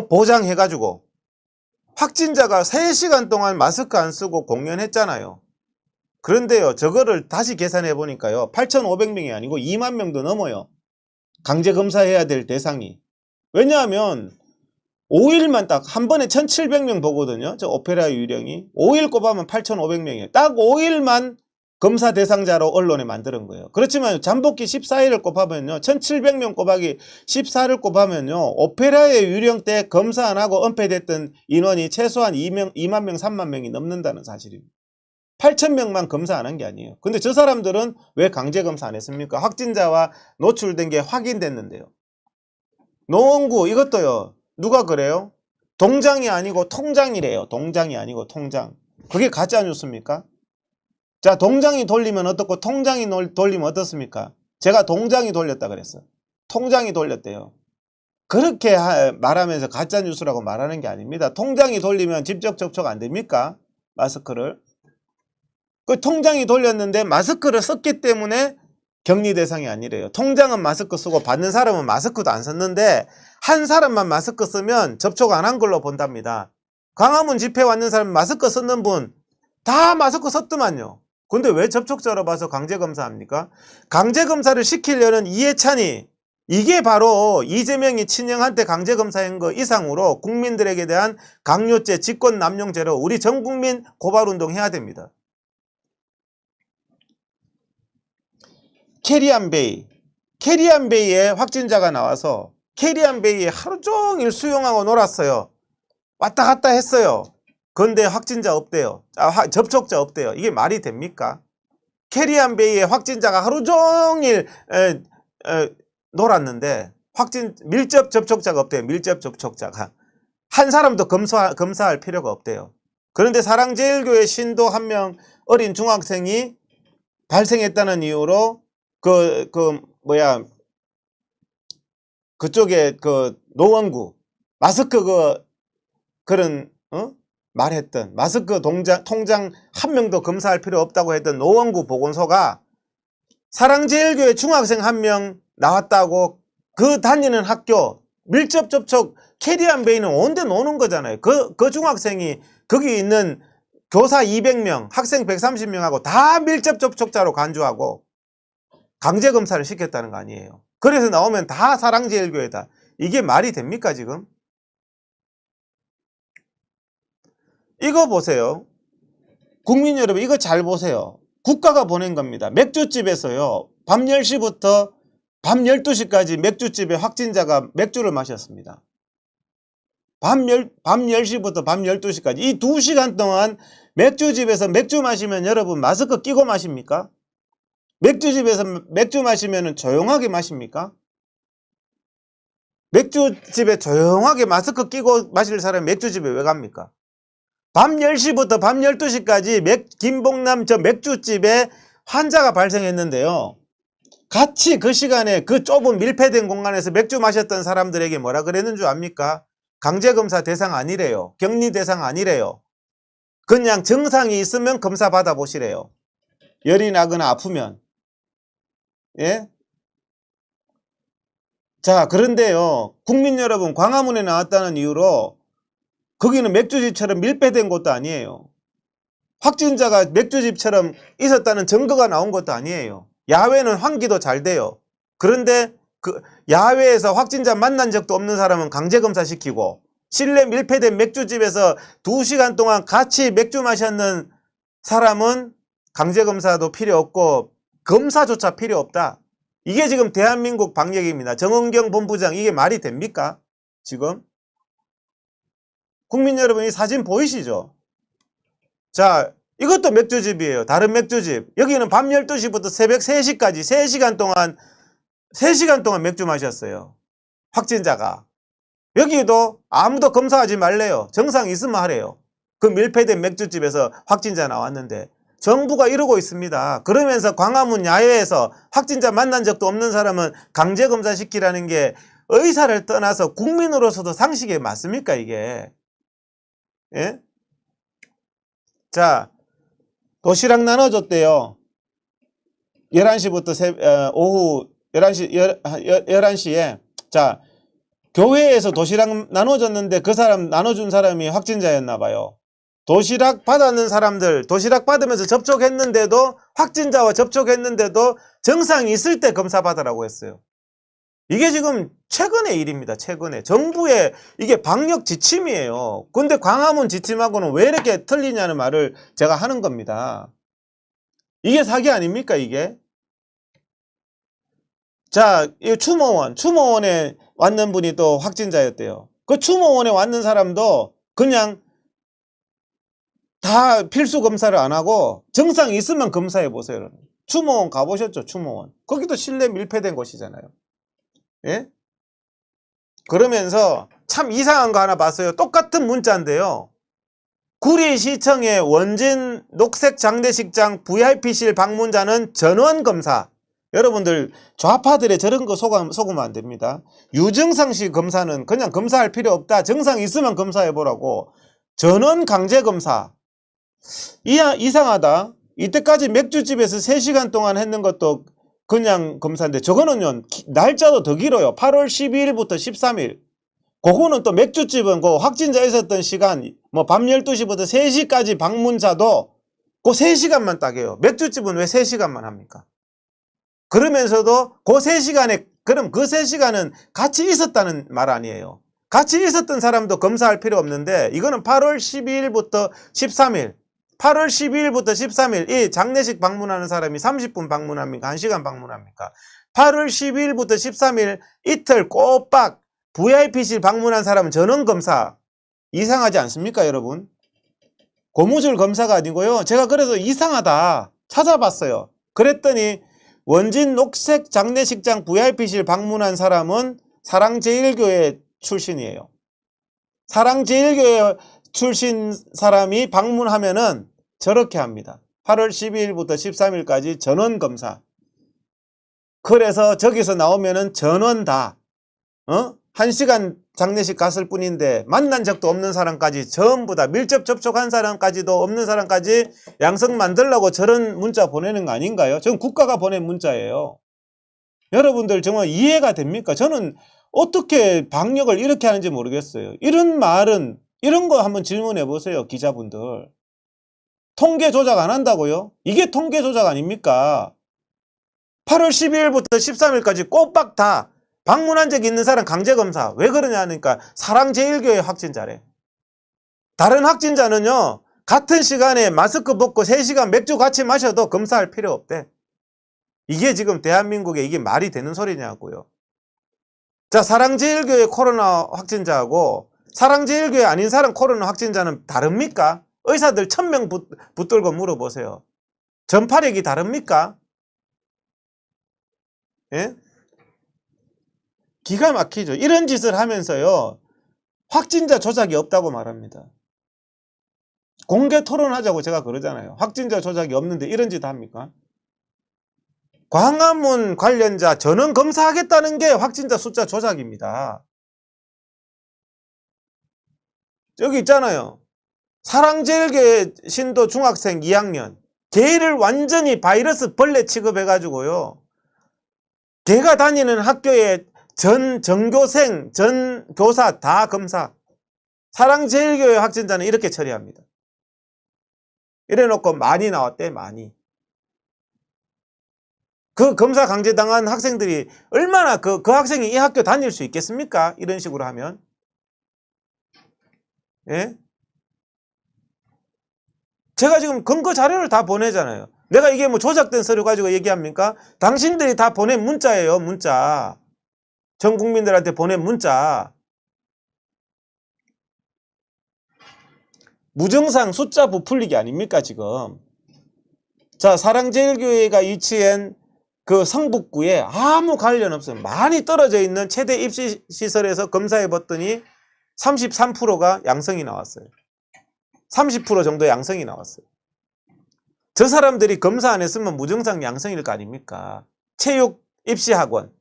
보장해가지고 확진자가 3시간 동안 마스크 안 쓰고 공연했잖아요. 그런데요 저거를 다시 계산해 보니까요 8,500명이 아니고 2만 명도 넘어요. 강제 검사해야 될 대상이. 왜냐하면 5일만 딱 한 번에 1,700명 보거든요. 저 오페라 유령이. 5일 꼽으면 8,500명이에요. 딱 5일만 검사 대상자로 언론에 만드는 거예요. 그렇지만 잠복기 14일을 꼽으면요. 1,700명 꼽아기 14를 꼽으면요. 오페라의 유령 때 검사 안 하고 은폐됐던 인원이 최소한 2만 명, 3만 명이 넘는다는 사실입니다. 8,000명만 검사 안 한 게 아니에요. 근데 저 사람들은 왜 강제 검사 안 했습니까? 확진자와 노출된 게 확인됐는데요. 노원구 이것도요. 누가 그래요? 동장이 아니고 통장이래요. 동장이 아니고 통장. 그게 가짜 뉴스입니까? 자, 동장이 돌리면 어떻고 통장이 돌리면 어떻습니까? 제가 동장이 돌렸다 그랬어요. 통장이 돌렸대요. 그렇게 말하면서 가짜 뉴스라고 말하는 게 아닙니다. 통장이 돌리면 직접 접촉 안 됩니까? 마스크를. 그 통장이 돌렸는데 마스크를 썼기 때문에 격리 대상이 아니래요. 통장은 마스크 쓰고 받는 사람은 마스크도 안 썼는데 한 사람만 마스크 쓰면 접촉 안 한 걸로 본답니다. 광화문 집회 왔는 사람 마스크 썼는 분 다 마스크 썼더만요. 근데 왜 접촉자로 봐서 강제검사합니까? 강제검사를 시키려는 이해찬이 이게 바로 이재명이 친형한테 강제검사한 거 이상으로 국민들에게 대한 강요죄, 직권남용죄로 우리 전 국민 고발운동 해야 됩니다. 캐리안베이에 확진자가 나와서 캐리안베이에 하루 종일 수영하고 놀았어요. 왔다 갔다 했어요. 그런데 확진자 없대요. 접촉자 없대요. 이게 말이 됩니까? 캐리안베이에 확진자가 하루 종일 놀았는데 밀접 접촉자가 없대요. 밀접 접촉자가. 한 사람도 검사할 필요가 없대요. 그런데 사랑제일교회 신도 한 명 어린 중학생이 발생했다는 이유로 그쪽에 그 노원구 마스크 그런 말했던 마스크 통장 한 명도 검사할 필요 없다고 했던 노원구 보건소가 사랑제일교회 중학생 한 명 나왔다고 그 다니는 학교 밀접 접촉 캐리한 베이는 온데 노는 거잖아요. 그 중학생이 거기 있는 교사 200명, 학생 130명하고 다 밀접 접촉자로 간주하고 강제 검사를 시켰다는 거 아니에요. 그래서 나오면 다 사랑제일교회다. 이게 말이 됩니까 지금? 이거 보세요. 국민 여러분 이거 잘 보세요. 국가가 보낸 겁니다. 맥주집에서요. 밤 10시부터 밤 12시까지 맥주집에 확진자가 맥주를 마셨습니다. 밤 10시부터 밤 12시까지 이 2시간 동안 맥주집에서 맥주 마시면 여러분 마스크 끼고 마십니까? 맥주집에서 맥주 마시면 조용하게 마십니까? 맥주집에 조용하게 마스크 끼고 마실 사람이 맥주집에 왜 갑니까? 밤 10시부터 밤 12시까지 김봉남 저 맥주집에 환자가 발생했는데요. 같이 그 시간에 그 좁은 밀폐된 공간에서 맥주 마셨던 사람들에게 뭐라 그랬는 줄 압니까? 강제검사 대상 아니래요. 격리 대상 아니래요. 그냥 증상이 있으면 검사 받아보시래요. 열이 나거나 아프면. 예? 자, 그런데요. 국민 여러분, 광화문에 나왔다는 이유로 거기는 맥주집처럼 밀폐된 곳도 아니에요. 확진자가 맥주집처럼 있었다는 증거가 나온 것도 아니에요. 야외는 환기도 잘 돼요. 그런데 그 야외에서 확진자 만난 적도 없는 사람은 강제검사 시키고 실내 밀폐된 맥주집에서 2시간 동안 같이 맥주 마셨는 사람은 강제검사도 필요 없고 검사조차 필요 없다. 이게 지금 대한민국 방역입니다. 정은경 본부장 이게 말이 됩니까? 지금? 국민 여러분 이 사진 보이시죠? 자, 이것도 맥주집이에요. 다른 맥주집. 여기는 밤 12시부터 새벽 3시까지 3시간 동안 맥주 마셨어요. 확진자가. 여기도 아무도 검사하지 말래요. 정상 있으면 하래요. 그 밀폐된 맥주집에서 확진자 나왔는데 정부가 이러고 있습니다. 그러면서 광화문 야외에서 확진자 만난 적도 없는 사람은 강제검사 시키라는 게 의사를 떠나서 국민으로서도 상식에 맞습니까 이게? 예? 자, 도시락 나눠줬대요. 11시부터 오후 11시에 자, 교회에서 도시락 나눠줬는데 그 사람 나눠준 사람이 확진자였나 봐요. 도시락 받았는 사람들 도시락 받으면서 접촉했는데도 확진자와 접촉했는데도 정상이 있을 때 검사 받으라고 했어요. 이게 지금 최근의 일입니다. 최근에 정부의 이게 방역 지침이에요. 근데 광화문 지침하고는 왜 이렇게 틀리냐는 말을 제가 하는 겁니다. 이게 사기 아닙니까 이게? 자, 이 추모원에 왔는 분이 또 확진자였대요. 그 추모원에 왔는 사람도 그냥 다 필수 검사를 안 하고 증상 있으면 검사해 보세요. 추모원 가보셨죠? 추모원. 거기도 실내 밀폐된 곳이잖아요. 예? 그러면서 참 이상한 거 하나 봤어요. 똑같은 문자인데요. 구리시청의 원진 녹색 장례식장 VIP실 방문자는 전원검사. 여러분들 좌파들의 저런 거 속으면 안 됩니다. 유증상식 검사는 그냥 검사할 필요 없다. 증상 있으면 검사해보라고. 전원 강제검사. 이상하다. 이때까지 맥주집에서 3시간 동안 했는 것도 그냥 검사인데 저거는요 날짜도 더 길어요. 8월 12일부터 13일. 그거는 또 맥주집은 그 확진자 있었던 시간 뭐 밤 12시부터 3시까지 방문자도 그 3시간만 딱 해요. 맥주집은 왜 3시간만 합니까? 그러면서도 그 3시간에 그럼 그 3시간은 같이 있었다는 말 아니에요. 같이 있었던 사람도 검사할 필요 없는데 이거는 8월 12일부터 13일 8월 12일부터 13일 이 장례식 방문하는 사람이 30분 방문합니까? 1시간 방문합니까? 8월 12일부터 13일 이틀 꼬박 VIP실 방문한 사람은 전원검사. 이상하지 않습니까 여러분? 고무줄 검사가 아니고요. 제가 그래서 이상하다 찾아봤어요. 그랬더니 원진 녹색 장례식장 VIP실 방문한 사람은 사랑제일교회 출신이에요. 사랑제일교회 출신 사람이 방문하면은 저렇게 합니다. 8월 12일부터 13일까지 전원검사. 그래서 저기서 나오면은 전원 다 1시간 장례식 갔을 뿐인데 만난 적도 없는 사람까지 전부 다 밀접 접촉한 사람까지도 없는 사람까지 양성 만들라고 저런 문자 보내는 거 아닌가요? 저는 국가가 보낸 문자예요. 여러분들 정말 이해가 됩니까? 저는 어떻게 방역을 이렇게 하는지 모르겠어요. 이런 말은 이런 거 한번 질문해 보세요. 기자분들. 통계 조작 안 한다고요? 이게 통계 조작 아닙니까? 8월 12일부터 13일까지 꼬박 다 방문한 적 있는 사람 강제검사. 왜 그러냐 하니까 사랑제일교회 확진자래. 다른 확진자는요. 같은 시간에 마스크 벗고 3시간 맥주 같이 마셔도 검사할 필요 없대. 이게 지금 대한민국에 이게 말이 되는 소리냐고요. 자, 사랑제일교회 코로나 확진자하고 사랑제일교회 아닌 사람 코로나 확진자는 다릅니까? 의사들 1000명 붙들고 물어보세요. 전파력이 다릅니까? 예? 기가 막히죠. 이런 짓을 하면서요. 확진자 조작이 없다고 말합니다. 공개 토론하자고 제가 그러잖아요. 확진자 조작이 없는데 이런 짓 합니까? 광화문 관련자 전원 검사하겠다는 게 확진자 숫자 조작입니다. 여기 있잖아요. 사랑제일교회 신도 중학생 2학년. 걔를 완전히 바이러스 벌레 취급해가지고요. 걔가 다니는 학교에 전 전교생, 전 교사 다 검사. 사랑제일교회 확진자는 이렇게 처리합니다. 이래놓고 많이 나왔대, 많이. 그 검사 강제당한 학생들이 얼마나 그 학생이 이 학교 다닐 수 있겠습니까? 이런 식으로 하면. 예? 제가 지금 근거 자료를 다 보내잖아요. 내가 이게 뭐 조작된 서류 가지고 얘기합니까? 당신들이 다 보낸 문자예요, 문자. 전 국민들한테 보낸 문자. 무증상 숫자 부풀리기 아닙니까, 지금? 자, 사랑제일교회가 위치한 그 성북구에 아무 관련 없어요. 많이 떨어져 있는 최대 입시시설에서 검사해 봤더니 33%가 양성이 나왔어요. 30% 정도 양성이 나왔어요. 저 사람들이 검사 안 했으면 무증상 양성일 거 아닙니까? 체육 입시학원에서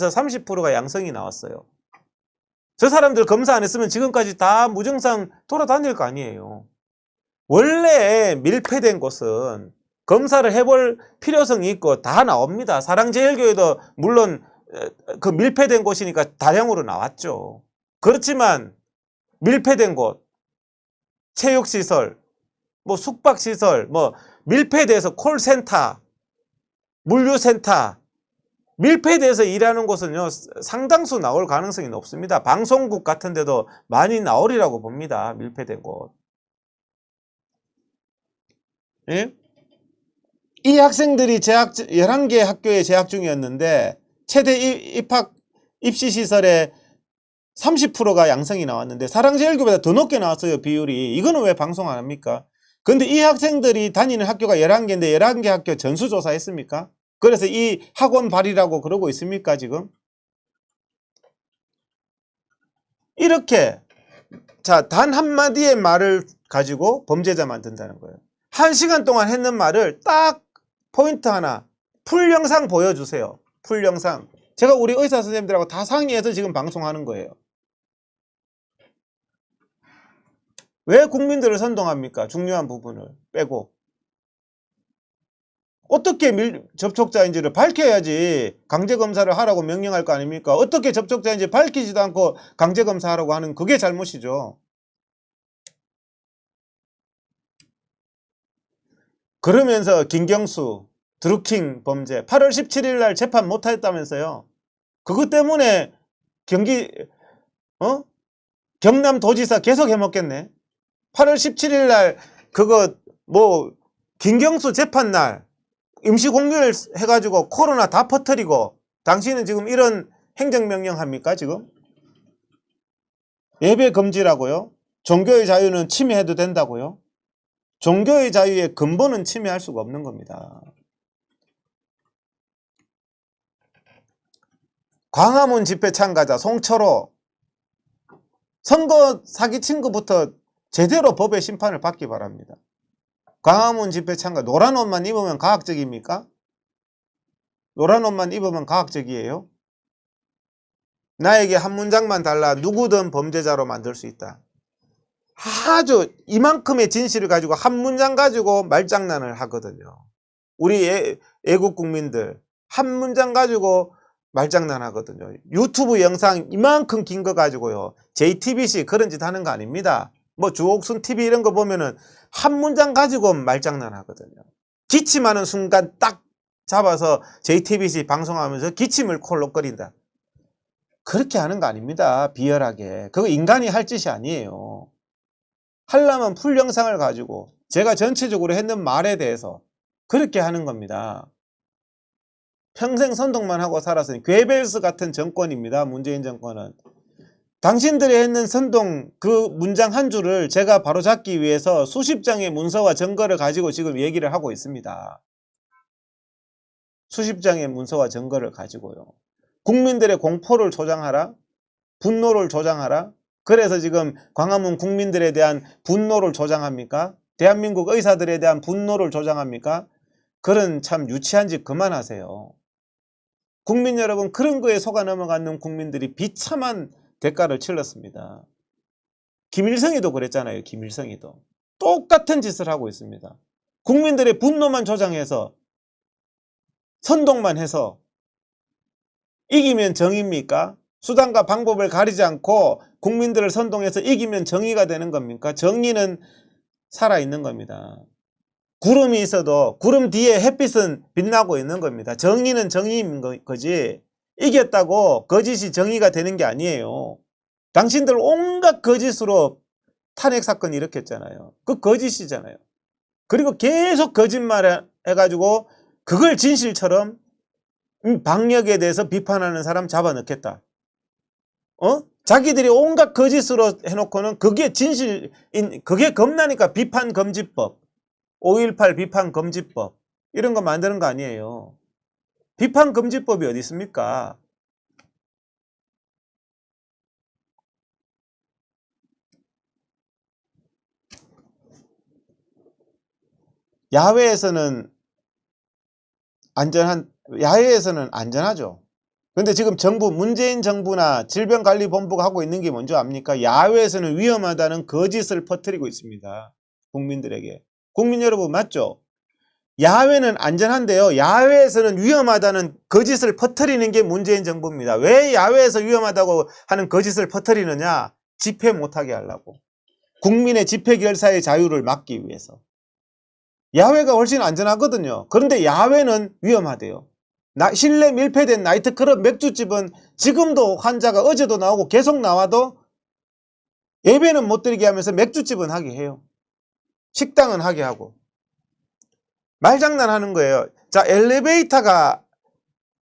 30%가 양성이 나왔어요. 저 사람들 검사 안 했으면 지금까지 다 무증상 돌아다닐 거 아니에요. 원래 밀폐된 곳은 검사를 해볼 필요성이 있고 다 나옵니다. 사랑제일교회도 물론 그 밀폐된 곳이니까 다량으로 나왔죠. 그렇지만 밀폐된 곳, 체육시설, 뭐 숙박시설, 뭐 밀폐돼서 콜센터, 물류센터, 밀폐돼서 일하는 곳은요 상당수 나올 가능성이 높습니다. 방송국 같은 데도 많이 나오리라고 봅니다. 밀폐된 곳. 예? 이 학생들이 11개 학교에 재학 중이었는데 최대 입학 입시시설에 30%가 양성이 나왔는데 사랑제일교회보다 더 높게 나왔어요, 비율이. 이거는 왜 방송 안 합니까? 근데 이 학생들이 다니는 학교가 11개인데 11개 학교 전수조사 했습니까? 그래서 이 학원 발이라고 그러고 있습니까, 지금? 이렇게 자, 단 한마디의 말을 가지고 범죄자 만든다는 거예요. 1시간 동안 했는 말을 딱 포인트 하나 풀 영상 보여주세요. 풀 영상. 제가 우리 의사 선생님들하고 다 상의해서 지금 방송하는 거예요. 왜 국민들을 선동합니까? 중요한 부분을 빼고. 어떻게 접촉자인지를 밝혀야지 강제검사를 하라고 명령할 거 아닙니까? 어떻게 접촉자인지 밝히지도 않고 강제검사하라고 하는 그게 잘못이죠. 그러면서 김경수, 드루킹 범죄 8월 17일 날 재판 못했다면서요. 그것 때문에 경남도지사 계속 해먹겠네. 8월 17일 날 그거 뭐 김경수 재판 날 임시공휴일 해가지고 코로나 다 퍼뜨리고 당신은 지금 이런 행정명령 합니까 지금? 예배 금지라고요? 종교의 자유는 침해해도 된다고요? 종교의 자유의 근본은 침해할 수가 없는 겁니다. 광화문 집회 참가자 송철호 선거 사기 친구부터 제대로 법의 심판을 받기 바랍니다. 광화문 집회 참가. 노란 옷만 입으면 가학적입니까? 노란 옷만 입으면 가학적이에요? 나에게 한 문장만 달라 누구든 범죄자로 만들 수 있다. 아주 이만큼의 진실을 가지고 한 문장 가지고 말장난을 하거든요. 우리 애국 국민들 한 문장 가지고 말장난 하거든요. 유튜브 영상 이만큼 긴 거 가지고요. JTBC 그런 짓 하는 거 아닙니다. 뭐 주옥순 TV 이런 거 보면은 한 문장 가지고 말장난 하거든요. 기침하는 순간 딱 잡아서 JTBC 방송하면서 기침을 콜록거린다. 그렇게 하는 거 아닙니다. 비열하게. 그거 인간이 할 짓이 아니에요. 하려면 풀 영상을 가지고 제가 전체적으로 했는 말에 대해서 그렇게 하는 겁니다. 평생 선동만 하고 살았으니 괴벨스 같은 정권입니다. 문재인 정권은. 당신들이 했는 선동 그 문장 한 줄을 제가 바로잡기 위해서 수십 장의 문서와 증거를 가지고 지금 얘기를 하고 있습니다. 수십 장의 문서와 증거를 가지고요. 국민들의 공포를 조장하라? 분노를 조장하라? 그래서 지금 광화문 국민들에 대한 분노를 조장합니까? 대한민국 의사들에 대한 분노를 조장합니까? 그런 참 유치한 짓 그만하세요. 국민 여러분, 그런 거에 속아 넘어가는 국민들이 비참한 대가를 치렀습니다. 김일성이도 그랬잖아요. 김일성이도. 똑같은 짓을 하고 있습니다. 국민들의 분노만 조장해서 선동만 해서 이기면 정의입니까? 수단과 방법을 가리지 않고 국민들을 선동해서 이기면 정의가 되는 겁니까? 정의는 살아있는 겁니다. 구름이 있어도 구름 뒤에 햇빛은 빛나고 있는 겁니다. 정의는 정의인 거지 이겼다고 거짓이 정의가 되는 게 아니에요. 당신들 온갖 거짓으로 탄핵 사건 일으켰잖아요. 그 거짓이잖아요. 그리고 계속 거짓말 해가지고 그걸 진실처럼 방역에 대해서 비판하는 사람 잡아넣겠다. 자기들이 온갖 거짓으로 해놓고는 그게 진실인, 그게 겁나니까 비판금지법, 5.18 비판금지법 이런 거 만드는 거 아니에요. 비판금지법이 어디 있습니까? 야외에서는 안전하죠. 근데 지금 정부, 문재인 정부나 질병관리본부가 하고 있는 게 뭔지 압니까? 야외에서는 위험하다는 거짓을 퍼뜨리고 있습니다. 국민들에게. 국민 여러분 맞죠? 야외는 안전한데요. 야외에서는 위험하다는 거짓을 퍼뜨리는 게 문재인 정부입니다. 왜 야외에서 위험하다고 하는 거짓을 퍼뜨리느냐? 집회 못하게 하려고. 국민의 집회 결사의 자유를 막기 위해서. 야외가 훨씬 안전하거든요. 그런데 야외는 위험하대요. 실내 밀폐된 나이트클럽 맥주집은 지금도 환자가 어제도 나오고 계속 나와도 예배는 못 드리게 하면서 맥주집은 하게 해요. 식당은 하게 하고. 말장난하는 거예요. 자, 엘리베이터가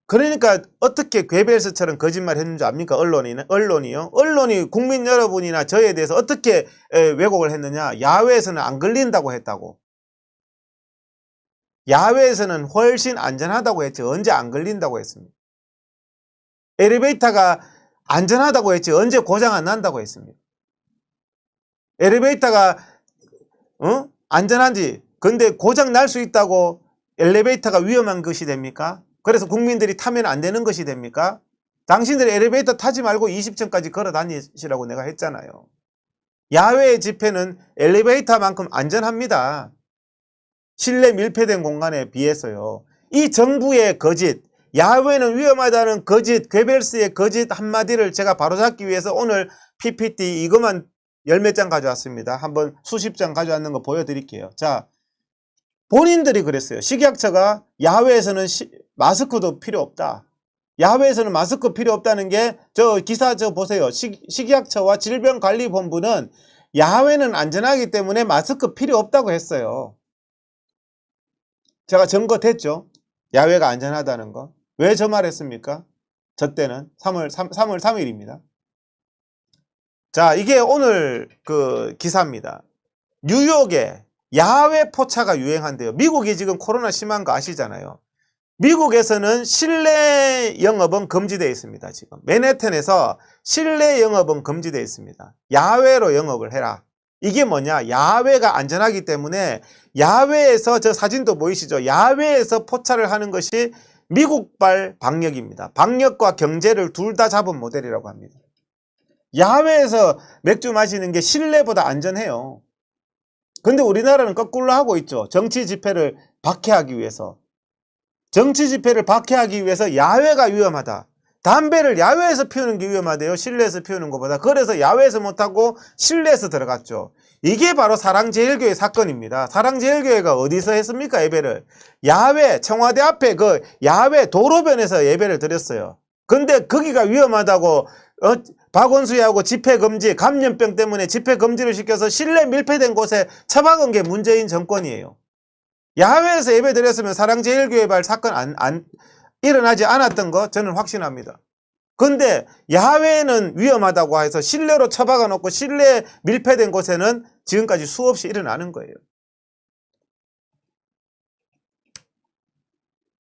그러니까 어떻게 괴벨스처럼 거짓말 했는지 압니까? 언론이요. 언론이 국민 여러분이나 저에 대해서 어떻게 왜곡을 했느냐. 야외에서는 안 걸린다고 했다고. 야외에서는 훨씬 안전하다고 했지 언제 안 걸린다고 했습니다. 엘리베이터가 안전하다고 했지 언제 고장 안 난다고 했습니다. 엘리베이터가 안전한지 근데 고장 날 수 있다고 엘리베이터가 위험한 것이 됩니까? 그래서 국민들이 타면 안 되는 것이 됩니까? 당신들이 엘리베이터 타지 말고 20층까지 걸어 다니시라고 내가 했잖아요. 야외 집회는 엘리베이터만큼 안전합니다. 실내 밀폐된 공간에 비해서요. 이 정부의 거짓, 야외는 위험하다는 거짓, 괴벨스의 거짓 한마디를 제가 바로잡기 위해서 오늘 PPT 이것만 열 몇 장 가져왔습니다. 한번 수십 장 가져왔는 거 보여드릴게요. 자, 본인들이 그랬어요. 식약처가 야외에서는 마스크도 필요 없다. 야외에서는 마스크 필요 없다는 게 저 기사 저 보세요. 식약처와 질병관리본부는 야외는 안전하기 때문에 마스크 필요 없다고 했어요. 제가 증거됐죠. 야외가 안전하다는 거. 왜 저 말했습니까? 저 때는 3월 3일입니다. 자, 이게 오늘 그 기사입니다. 뉴욕에 야외 포차가 유행한대요. 미국이 지금 코로나 심한 거 아시잖아요. 미국에서는 실내 영업은 금지되어 있습니다. 지금 맨해튼에서 실내 영업은 금지되어 있습니다. 야외로 영업을 해라. 이게 뭐냐? 야외가 안전하기 때문에 야외에서 저 사진도 보이시죠? 야외에서 포차를 하는 것이 미국발 방역입니다. 방역과 경제를 둘 다 잡은 모델이라고 합니다. 야외에서 맥주 마시는 게 실내보다 안전해요. 근데 우리나라는 거꾸로 하고 있죠. 정치 집회를 박해하기 위해서. 정치 집회를 박해하기 위해서 야외가 위험하다. 담배를 야외에서 피우는 게 위험하대요. 실내에서 피우는 것보다. 그래서 야외에서 못하고 실내에서 들어갔죠. 이게 바로 사랑제일교회 사건입니다. 사랑제일교회가 어디서 했습니까? 예배를. 야외, 청와대 앞에 그 야외 도로변에서 예배를 드렸어요. 근데 거기가 위험하다고 박원순이하고 집회금지, 감염병 때문에 집회금지를 시켜서 실내 밀폐된 곳에 처박은 게 문재인 정권이에요. 야외에서 예배 드렸으면 사랑제일교회발 사건 일어나지 않았던 거 저는 확신합니다. 근데 야외는 위험하다고 해서 실내로 처박아 놓고 실내 밀폐된 곳에는 지금까지 수없이 일어나는 거예요.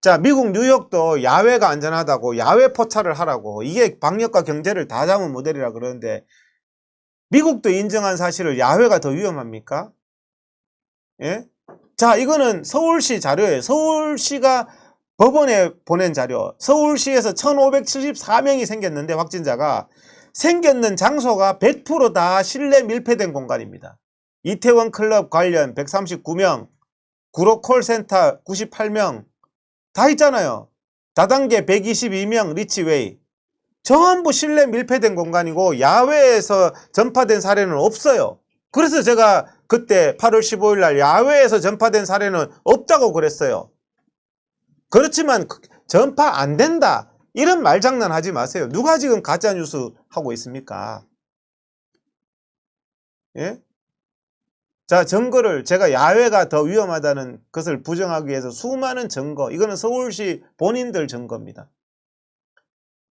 자, 미국 뉴욕도 야외가 안전하다고 야외 포차를 하라고, 이게 방역과 경제를 다 잡은 모델이라 그러는데 미국도 인정한 사실을 야외가 더 위험합니까? 예? 자, 이거는 서울시 자료예요. 서울시가 법원에 보낸 자료. 서울시에서 1574명이 생겼는데 확진자가 생겼는 장소가 100% 다 실내 밀폐된 공간입니다. 이태원 클럽 관련 139명, 구로 콜센터 98명 다 있잖아요. 다단계 122명 리치웨이. 전부 실내 밀폐된 공간이고 야외에서 전파된 사례는 없어요. 그래서 제가 그때 8월 15일 날 야외에서 전파된 사례는 없다고 그랬어요. 그렇지만 전파 안 된다, 이런 말장난 하지 마세요. 누가 지금 가짜뉴스 하고 있습니까? 예? 자, 증거를 제가 야외가 더 위험하다는 것을 부정하기 위해서 수많은 증거, 이거는 서울시 본인들 증거입니다.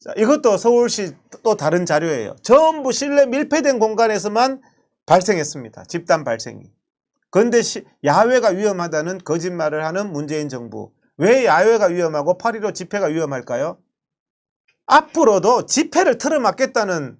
자, 이것도 서울시 또 다른 자료예요. 전부 실내 밀폐된 공간에서만 발생했습니다. 집단 발생이. 그런데 야외가 위험하다는 거짓말을 하는 문재인 정부. 왜 야외가 위험하고 8.15 집회가 위험할까요? 앞으로도 집회를 틀어막겠다는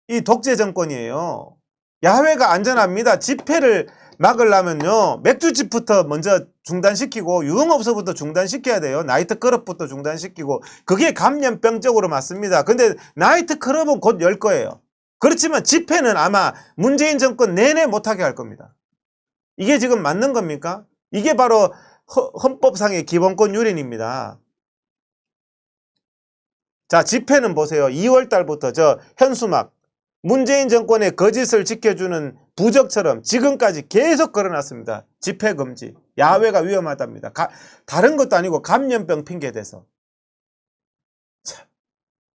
이 독재 정권이에요. 야외가 안전합니다. 집회를 막으려면요, 맥주집부터 먼저 중단시키고 유흥업소부터 중단시켜야 돼요. 나이트클럽부터 중단시키고. 그게 감염병적으로 맞습니다. 근데 나이트클럽은 곧 열 거예요. 그렇지만 집회는 아마 문재인 정권 내내 못하게 할 겁니다. 이게 지금 맞는 겁니까? 이게 바로 헌법상의 기본권 유린입니다. 자, 집회는 보세요. 2월 달부터 저 현수막, 문재인 정권의 거짓을 지켜주는 부적처럼 지금까지 계속 걸어놨습니다. 집회 금지, 야외가 위험하답니다. 다른 것도 아니고 감염병 핑계대서. 참,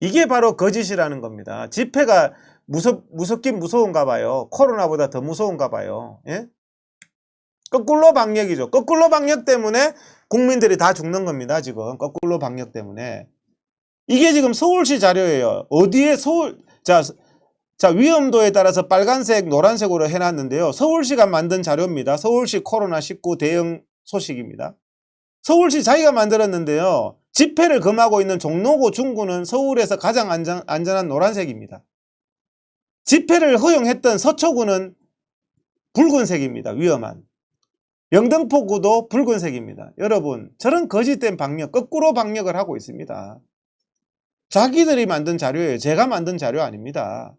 이게 바로 거짓이라는 겁니다. 집회가 무섭긴 무서운가 봐요. 코로나보다 더 무서운가 봐요. 예? 거꾸로 방역이죠. 거꾸로 방역 때문에 국민들이 다 죽는 겁니다. 지금 거꾸로 방역 때문에. 이게 지금 서울시 자료예요. 어디에 자, 위험도에 따라서 빨간색, 노란색으로 해놨는데요. 서울시가 만든 자료입니다. 서울시 코로나19 대응 소식입니다. 서울시 자기가 만들었는데요. 집회를 금하고 있는 종로구, 중구는 서울에서 가장 안전한 노란색입니다. 집회를 허용했던 서초구는 붉은색입니다. 위험한. 영등포구도 붉은색입니다. 여러분, 저런 거짓된 방역, 거꾸로 방역을 하고 있습니다. 자기들이 만든 자료예요. 제가 만든 자료 아닙니다.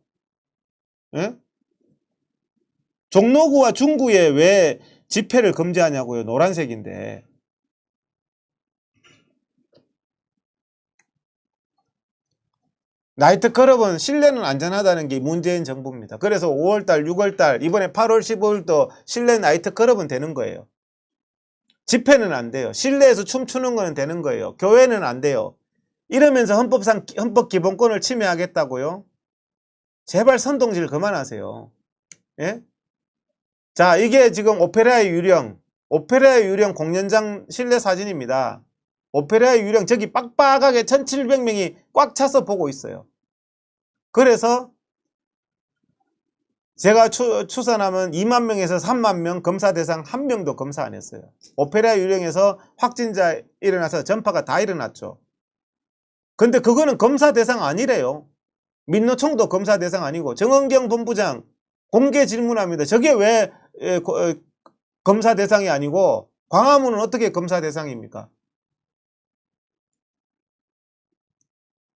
예? 종로구와 중구에 왜 집회를 금지하냐고요. 노란색인데. 나이트클럽은 실내는 안전하다는 게 문재인 정부입니다. 그래서 5월달, 6월달, 이번에 8월 15일도 실내 나이트클럽은 되는 거예요. 집회는 안 돼요. 실내에서 춤추는 거는 되는 거예요. 교회는 안 돼요. 이러면서 헌법 기본권을 침해하겠다고요? 제발 선동질 그만하세요. 예? 자, 이게 지금 오페라의 유령 공연장 실내 사진입니다. 오페라의 유령, 저기 빡빡하게 1700명이 꽉 차서 보고 있어요. 그래서 제가 추산하면 2만 명에서 3만 명 검사 대상 1명도 검사 안 했어요. 오페라 유령에서 확진자 일어나서 전파가 다 일어났죠. 근데 그거는 검사 대상 아니래요. 민노총도 검사 대상 아니고, 정은경 본부장 공개 질문합니다. 저게 왜 검사 대상이 아니고 광화문은 어떻게 검사 대상입니까?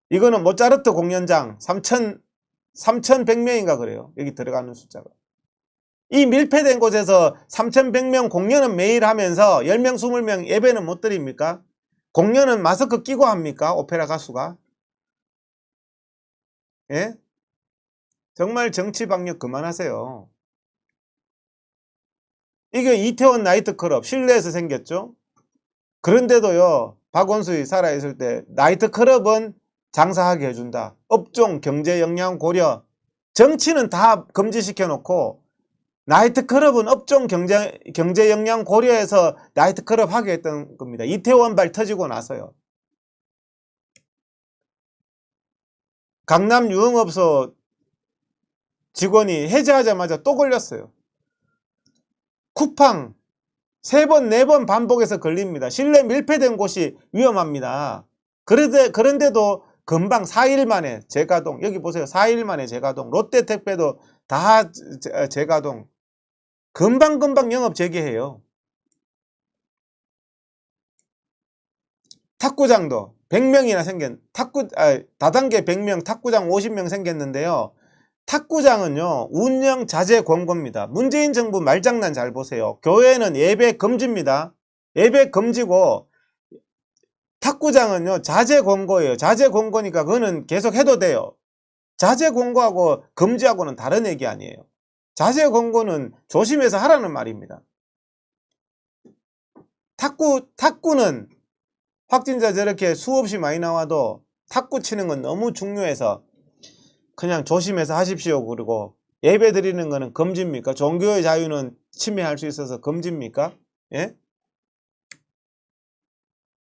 이거는 모차르트 공연장 3,100명인가 그래요. 여기 들어가는 숫자가. 이 밀폐된 곳에서 3,100명 공연은 매일 하면서 10명, 20명 예배는 못 드립니까? 공연은 마스크 끼고 합니까? 오페라 가수가. 예? 정말 정치 방역 그만하세요. 이게 이태원 나이트클럽 실내에서 생겼죠. 그런데도요, 박원순이 살아있을 때 나이트클럽은 장사하게 해준다. 업종 경제 역량 고려. 정치는 다 금지시켜 놓고 나이트클럽은 업종 경제 역량 고려해서 나이트클럽 하게 했던 겁니다. 이태원발 터지고 나서요. 강남 유흥업소 직원이 해제하자마자 또 걸렸어요. 쿠팡 3번, 4번 반복해서 걸립니다. 실내 밀폐된 곳이 위험합니다. 그런데도 금방 4일 만에 재가동. 여기 보세요. 4일 만에 재가동. 롯데택배도 다 재가동. 금방금방 영업 재개해요. 탁구장도 100명이나 다단계 100명, 탁구장 50명 생겼는데요. 탁구장은요, 운영 자재 권고입니다. 문재인 정부 말장난 잘 보세요. 교회는 예배 금지입니다. 예배 금지고, 탁구장은요, 자재 권고예요. 자재 권고니까 그거는 계속 해도 돼요. 자재 권고하고 금지하고는 다른 얘기 아니에요. 자재 권고는 조심해서 하라는 말입니다. 탁구는 확진자 저렇게 수없이 많이 나와도 탁구 치는 건 너무 중요해서 그냥 조심해서 하십시오. 그리고 예배 드리는 거는 금지입니까? 종교의 자유는 침해할 수 있어서 금지입니까? 예?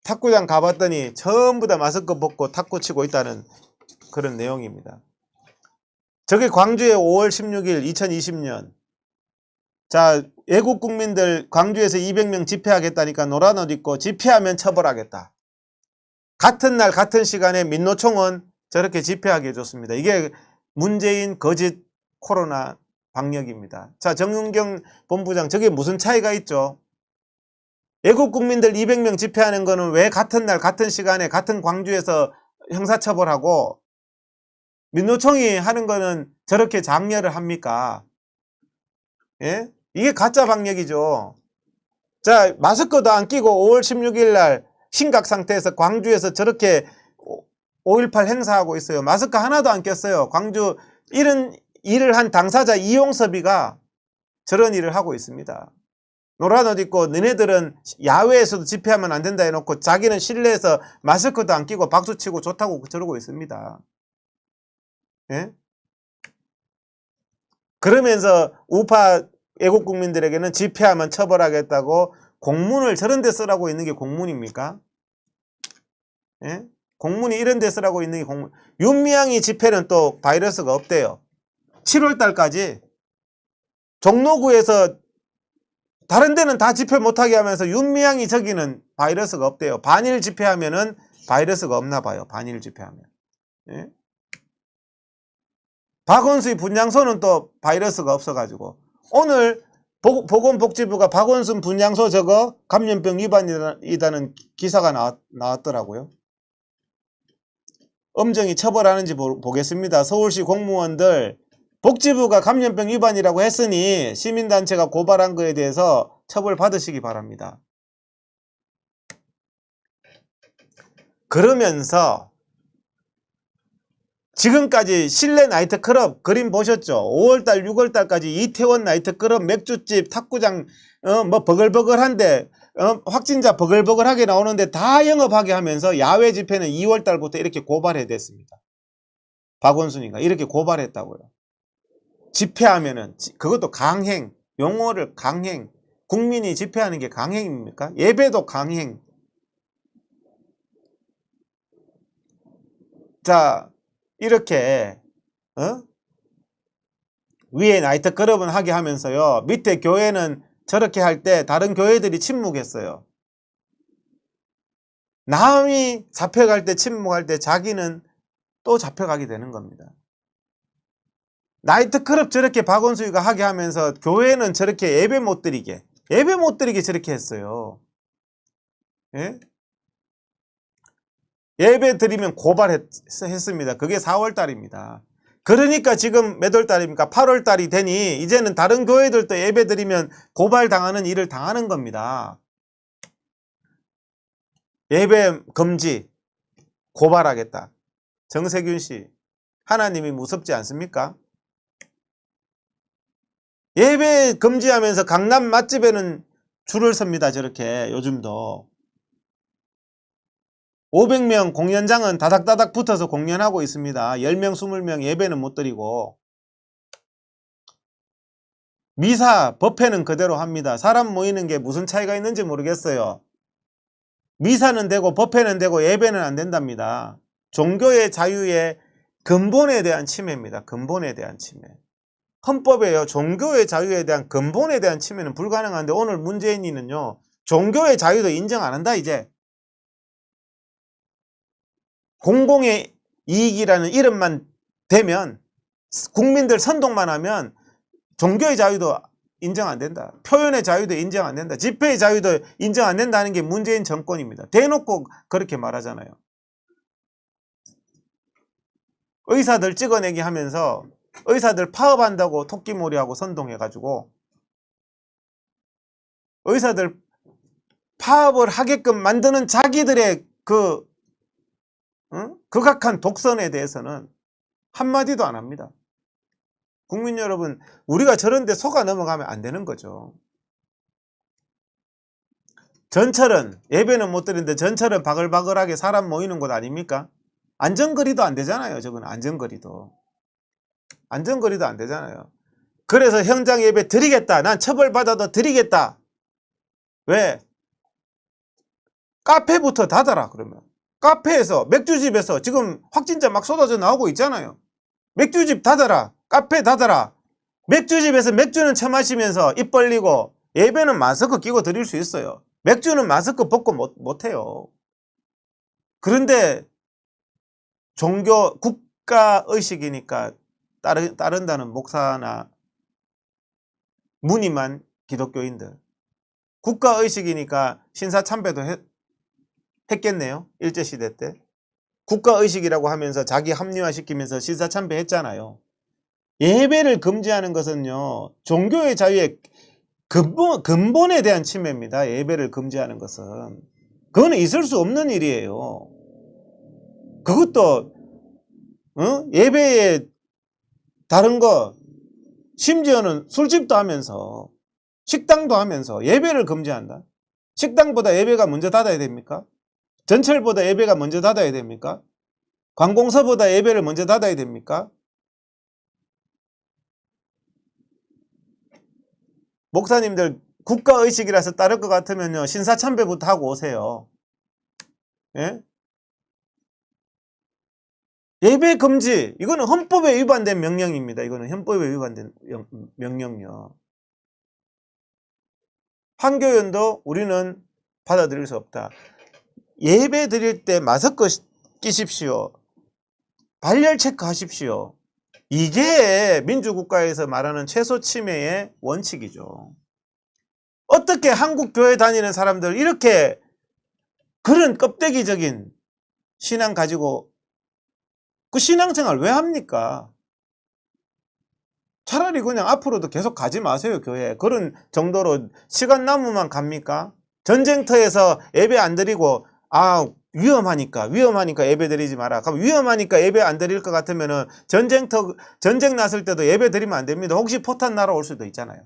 탁구장 가봤더니 전부 다 마스크 벗고 탁구 치고 있다는 그런 내용입니다. 저게 광주에 5월 16일 2020년. 자, 애국 국민들 광주에서 200명 집회하겠다니까 노란 옷 입고 집회하면 처벌하겠다. 같은 날 같은 시간에 민노총은 저렇게 집회하게 해줬습니다. 이게 문재인 거짓 코로나 방역입니다. 자, 정은경 본부장, 저게 무슨 차이가 있죠? 애국 국민들 200명 집회하는 거는 왜 같은 날 같은 시간에 같은 광주에서 형사처벌하고 민노총이 하는 거는 저렇게 장려를 합니까? 예? 이게 가짜 방역이죠. 자, 마스크도 안 끼고 5월 16일 날 심각 상태에서 광주에서 저렇게 5.18 행사하고 있어요. 마스크 하나도 안 꼈어요. 광주 이런 일을 한 당사자 이용섭이가 저런 일을 하고 있습니다. 노란 옷 입고 너네들은 야외에서도 집회하면 안 된다 해놓고 자기는 실내에서 마스크도 안 끼고 박수치고 좋다고 저러고 있습니다. 예? 그러면서 우파 애국국민들에게는 집회하면 처벌하겠다고 공문을 저런 데 쓰라고 있는 게 공문입니까? 예? 공문이 이런 데 쓰라고 있는 게 공문. 윤미향이 집회는 또 바이러스가 없대요. 7월 달까지 종로구에서 다른 데는 다 집회 못하게 하면서 윤미향이 저기는 바이러스가 없대요. 반일 집회하면은 바이러스가 없나 봐요. 반일 집회하면. 예? 박원순 분향소는 또 바이러스가 없어가지고 오늘 보건복지부가 박원순 분향소 저거 감염병 위반이라는 기사가 나왔더라고요. 엄정히 처벌하는지 보겠습니다. 서울시 공무원들 복지부가 감염병 위반이라고 했으니 시민단체가 고발한 거에 대해서 처벌받으시기 바랍니다. 그러면서 지금까지 실내 나이트클럽 그림 보셨죠? 5월달 6월달까지 이태원 나이트클럽 맥주집 탁구장 뭐 버글버글한데 확진자 버글버글하게 나오는데 다 영업하게 하면서 야외 집회는 2월달부터 이렇게 고발해 댔습니다. 박원순이가 이렇게 고발했다고요. 집회하면은 그것도 강행, 용어를 강행, 국민이 집회하는 게 강행입니까? 예배도 강행. 자, 이렇게 위에 나이트클럽은 하게 하면서요, 밑에 교회는 저렇게 할 때 다른 교회들이 침묵했어요. 남이 잡혀갈 때 침묵할 때 자기는 또 잡혀가게 되는 겁니다. 나이트클럽 저렇게 박원순이가 하게 하면서 교회는 저렇게 예배 못 드리게 저렇게 했어요. 예? 예배 드리면 고발했습니다. 그게 4월 달입니다. 그러니까 지금 몇 월 달입니까? 8월 달이 되니 이제는 다른 교회들도 예배 드리면 고발당하는 일을 당하는 겁니다. 예배 금지 고발하겠다. 정세균 씨, 하나님이 무섭지 않습니까? 예배 금지하면서 강남 맛집에는 줄을 섭니다. 저렇게 요즘도 500명 공연장은 다닥다닥 붙어서 공연하고 있습니다. 10명 20명 예배는 못 드리고 미사 법회는 그대로 합니다. 사람 모이는 게 무슨 차이가 있는지 모르겠어요. 미사는 되고 법회는 되고 예배는 안 된답니다. 종교의 자유의 근본에 대한 침해입니다. 근본에 대한 침해. 헌법에요. 종교의 자유에 대한 근본에 대한 침해는 불가능한데 오늘 문재인이는요. 종교의 자유도 인정 안 한다 이제. 공공의 이익이라는 이름만 대면 국민들 선동만 하면 종교의 자유도 인정 안 된다. 표현의 자유도 인정 안 된다. 집회의 자유도 인정 안 된다는 게 문재인 정권입니다. 대놓고 그렇게 말하잖아요. 의사들 찍어내기 하면서 의사들 파업한다고 토끼몰이하고 선동해가지고 의사들 파업을 하게끔 만드는 자기들의 극악한 독선에 대해서는 한마디도 안 합니다. 국민 여러분, 우리가 저런 데 속아 넘어가면 안 되는 거죠. 전철은 예배는 못 드리는데 전철은 바글바글하게 사람 모이는 곳 아닙니까? 안전거리도 안 되잖아요. 저건 안전거리도 안 되잖아요. 그래서 현장 예배 드리겠다. 난 처벌받아도 드리겠다. 왜? 카페부터 닫아라 그러면. 카페에서 맥주집에서 지금 확진자 막 쏟아져 나오고 있잖아요. 맥주집 닫아라. 카페 닫아라. 맥주집에서 맥주는 처마시면서 입 벌리고 예배는 마스크 끼고 드릴 수 있어요. 맥주는 마스크 벗고 못해요. 그런데 종교 국가의식이니까 따른다는 목사나 무늬만 기독교인들, 국가의식이니까 신사참배도 했겠네요. 일제시대 때 국가의식이라고 하면서 자기 합리화시키면서 신사참배 했잖아요. 예배를 금지하는 것은요, 종교의 자유의 근본에 대한 침해입니다. 예배를 금지하는 것은. 그거는 있을 수 없는 일이에요. 그것도 예배에 다른 거, 심지어는 술집도 하면서 식당도 하면서 예배를 금지한다. 식당보다 예배가 먼저 닫아야 됩니까? 전철보다 예배가 먼저 닫아야 됩니까? 관공서보다 예배를 먼저 닫아야 됩니까? 목사님들 국가의식이라서 따를 것 같으면요, 신사참배부터 하고 오세요. 예? 예배 금지, 이거는 헌법에 위반된 명령입니다. 이거는 헌법에 위반된 명령이요. 한교연도 우리는 받아들일 수 없다. 예배 드릴 때 마스크 끼십시오. 발열 체크하십시오. 이게 민주국가에서 말하는 최소 침해의 원칙이죠. 어떻게 한국 교회 다니는 사람들 이렇게 그런 껍데기적인 신앙 가지고 그 신앙생활 왜 합니까? 차라리 그냥 앞으로도 계속 가지 마세요. 교회 그런 정도로 시간 남으면 갑니까? 전쟁터에서 예배 안 드리고 위험하니까 예배 드리지 마라. 그럼 위험하니까 예배 안 드릴 것 같으면은 전쟁 났을 때도 예배 드리면 안 됩니다. 혹시 포탄 날아올 수도 있잖아요.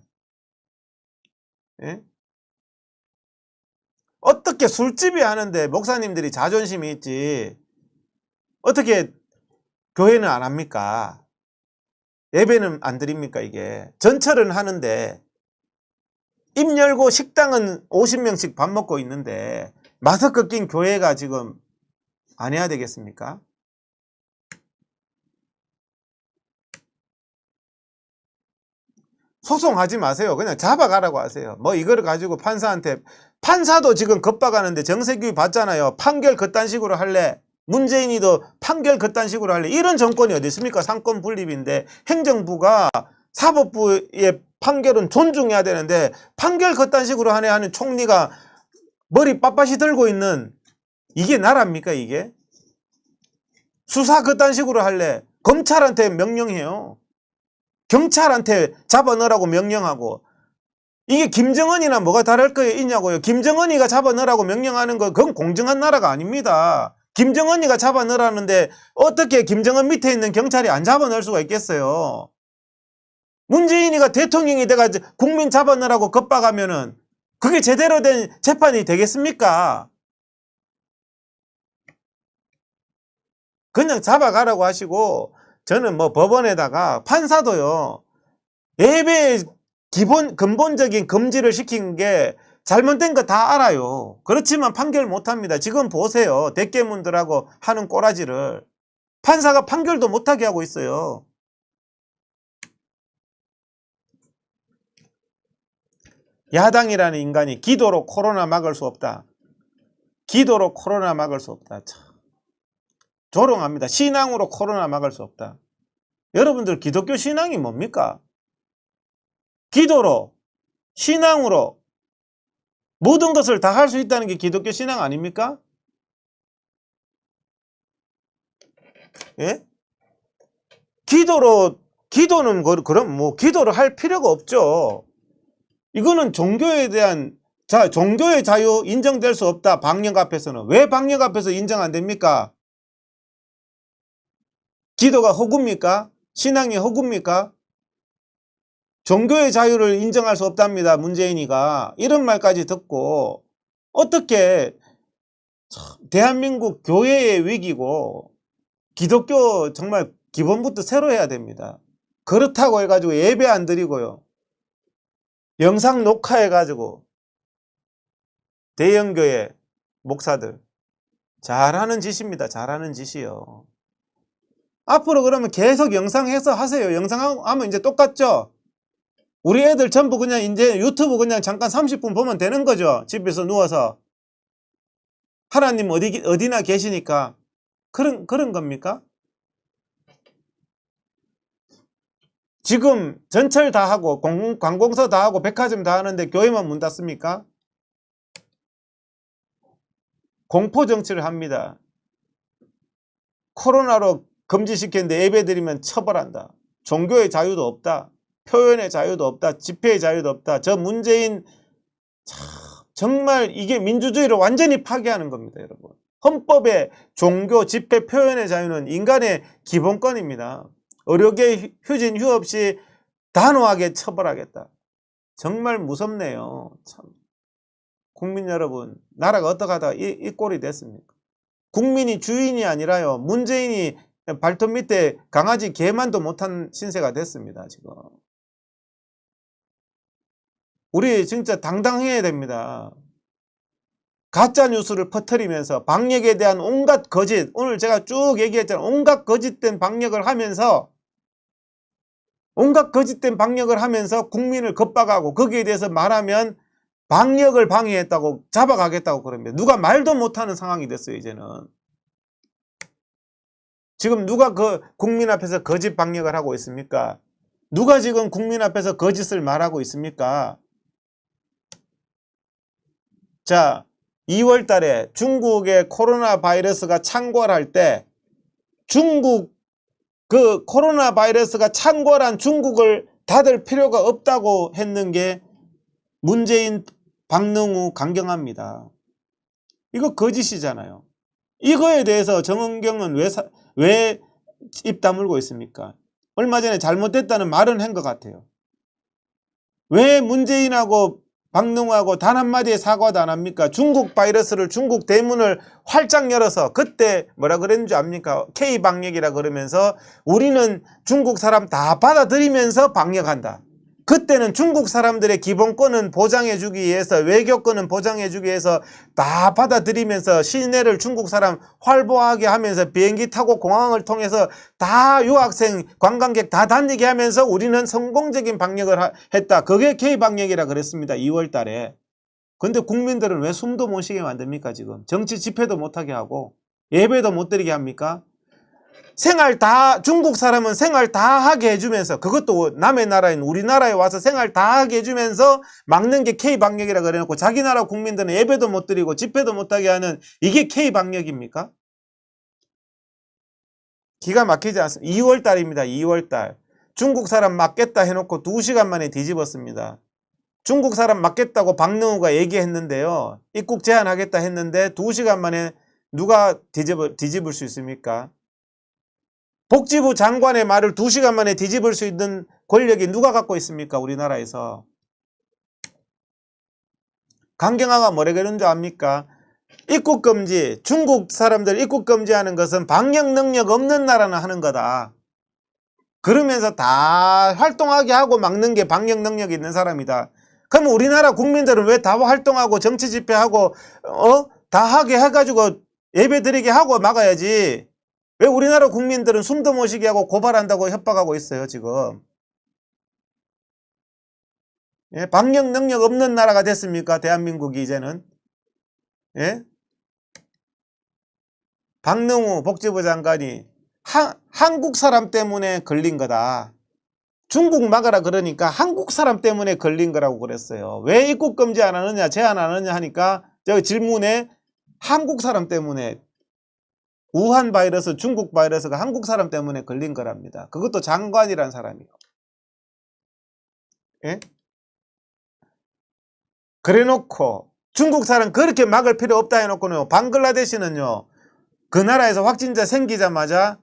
예? 어떻게 술집이 하는데 목사님들이 자존심이 있지 어떻게 교회는 안 합니까? 예배는 안 드립니까? 이게 전철은 하는데 입 열고 식당은 50명씩 밥 먹고 있는데 마스크 낀 교회가 지금 안 해야 되겠습니까? 소송하지 마세요. 그냥 잡아가라고 하세요. 뭐 이거를 가지고 판사도 지금 겁박하는데 정세균이 봤잖아요. 판결 그딴 식으로 할래? 문재인이도 판결 그딴 식으로 할래. 이런 정권이 어디 있습니까? 상권 분립인데 행정부가 사법부의 판결은 존중해야 되는데 판결 그딴 식으로 하네 하는 총리가 머리 빳빳이 들고 있는 이게 나라입니까 이게? 수사 그딴 식으로 할래. 검찰한테 명령해요. 경찰한테 잡아넣으라고 명령하고. 이게 김정은이나 뭐가 다를 거 있냐고요. 김정은이가 잡아넣으라고 명령하는 거 그건 공정한 나라가 아닙니다. 김정은이가 잡아넣으라는데 어떻게 김정은 밑에 있는 경찰이 안 잡아넣을 수가 있겠어요. 문재인이가 대통령이 돼가 국민 잡아넣으라고 겁박하면은 그게 제대로 된 재판이 되겠습니까? 그냥 잡아가라고 하시고 저는 뭐 법원에다가 판사도요. 예배의 근본적인 금지를 시킨 게 잘못된 거 다 알아요. 그렇지만 판결 못합니다. 지금 보세요. 대깨문들하고 하는 꼬라지를. 판사가 판결도 못하게 하고 있어요. 야당이라는 인간이 기도로 코로나 막을 수 없다. 기도로 코로나 막을 수 없다. 참. 조롱합니다. 신앙으로 코로나 막을 수 없다. 여러분들 기독교 신앙이 뭡니까? 기도로, 신앙으로 모든 것을 다 할 수 있다는 게 기독교 신앙 아닙니까? 예? 기도는 그럼 뭐 기도를 할 필요가 없죠. 이거는 종교에 대한 종교의 자유 인정될 수 없다. 방역 앞에서는. 왜 방역 앞에서 인정 안 됩니까? 기도가 허구입니까? 신앙이 허구입니까? 종교의 자유를 인정할 수 없답니다. 문재인이가. 이런 말까지 듣고 어떻게 대한민국 교회의 위기고 기독교 정말 기본부터 새로 해야 됩니다. 그렇다고 해가지고 예배 안 드리고요. 영상 녹화해가지고 대형교회 목사들 잘하는 짓입니다. 잘하는 짓이요. 앞으로 그러면 계속 영상해서 하세요. 영상하면 이제 똑같죠? 우리 애들 전부 그냥 이제 유튜브 그냥 잠깐 30분 보면 되는 거죠. 집에서 누워서. 하나님 어디나 계시니까. 그런 겁니까? 지금 전철 다 하고 관공서 다 하고 백화점 다 하는데 교회만 문 닫습니까? 공포정치를 합니다. 코로나로 금지시켰는데 예배드리면 처벌한다. 종교의 자유도 없다. 표현의 자유도 없다. 집회의 자유도 없다. 저 문재인 정말 이게 민주주의를 완전히 파괴하는 겁니다. 여러분. 헌법의 종교, 집회, 표현의 자유는 인간의 기본권입니다. 의료계 휴진, 휴업 시 단호하게 처벌하겠다. 정말 무섭네요. 참. 국민 여러분, 나라가 어떻게 하다가 이 꼴이 됐습니까? 국민이 주인이 아니라요. 문재인이 발톱 밑에 강아지 개만도 못한 신세가 됐습니다. 지금. 우리 진짜 당당해야 됩니다. 가짜 뉴스를 퍼뜨리면서 방역에 대한 온갖 거짓, 오늘 제가 쭉 얘기했잖아요. 온갖 거짓된 방역을 하면서 국민을 겁박하고 거기에 대해서 말하면 방역을 방해했다고 잡아가겠다고 그럽니다. 누가 말도 못하는 상황이 됐어요. 이제는. 지금 누가 그 국민 앞에서 거짓 방역을 하고 있습니까? 누가 지금 국민 앞에서 거짓을 말하고 있습니까? 자, 2월 달에 중국의 코로나 바이러스가 창궐할 때 그 코로나 바이러스가 창궐한 중국을 닫을 필요가 없다고 했는 게 문재인, 박능우, 강경화입니다. 이거 거짓이잖아요. 이거에 대해서 정은경은 왜 입 다물고 있습니까? 얼마 전에 잘못됐다는 말은 한 것 같아요. 왜 문재인하고 박능우하고 단 한마디의 사과도 안 합니까? 중국 바이러스를 중국 대문을 활짝 열어서 그때 뭐라 그랬는지 압니까? K방역이라 그러면서 우리는 중국 사람 다 받아들이면서 방역한다. 그때는 중국 사람들의 기본권은 보장해주기 위해서 외교권은 보장해주기 위해서 다 받아들이면서 시내를 중국 사람 활보하게 하면서 비행기 타고 공항을 통해서 다 유학생 관광객 다 다니게 하면서 우리는 성공적인 방역을 했다. 그게 K방역이라 그랬습니다. 2월 달에. 근데 국민들은 왜 숨도 못 쉬게 만듭니까? 지금 정치 집회도 못하게 하고 예배도 못 드리게 합니까? 생활 다, 중국 사람은 생활 다 하게 해주면서, 그것도 남의 나라인 우리나라에 와서 생활 다 하게 해주면서 막는 게 K방역이라 그래놓고 자기 나라 국민들은 예배도 못 드리고 집회도 못하게 하는 이게 K방역입니까? 기가 막히지 않습니까? 2월 달입니다. 2월 달. 중국 사람 맞겠다 해놓고 2시간 만에 뒤집었습니다. 중국 사람 맞겠다고 박능우가 얘기했는데요. 입국 제한하겠다 했는데 2시간 만에 누가 뒤집을 수 있습니까? 복지부 장관의 말을 2시간 만에 뒤집을 수 있는 권력이 누가 갖고 있습니까? 우리나라에서. 강경화가 뭐라 그러는 줄 압니까? 입국금지, 중국 사람들 입국금지하는 것은 방역 능력 없는 나라는 하는 거다. 그러면서 다 활동하게 하고 막는 게 방역 능력이 있는 사람이다. 그럼 우리나라 국민들은 왜 다 활동하고 정치 집회하고 다 하게 해가지고 예배 드리게 하고 막아야지. 왜 우리나라 국민들은 숨도 못 쉬게 하고 고발한다고 협박하고 있어요 지금. 예? 방역 능력 없는 나라가 됐습니까? 대한민국이 이제는. 예? 박능우 복지부 장관이 한국 사람 때문에 걸린 거다. 중국 막아라 그러니까 한국 사람 때문에 걸린 거라고 그랬어요. 왜 입국 금지 안 하느냐 제한 안 하느냐 하니까 저 질문에 한국 사람 때문에, 우한 바이러스 중국 바이러스가 한국 사람 때문에 걸린 거랍니다. 그것도 장관이란 사람이요. 예? 그래놓고 중국 사람 그렇게 막을 필요 없다 해놓고는 방글라데시는요, 그 나라에서 확진자 생기자마자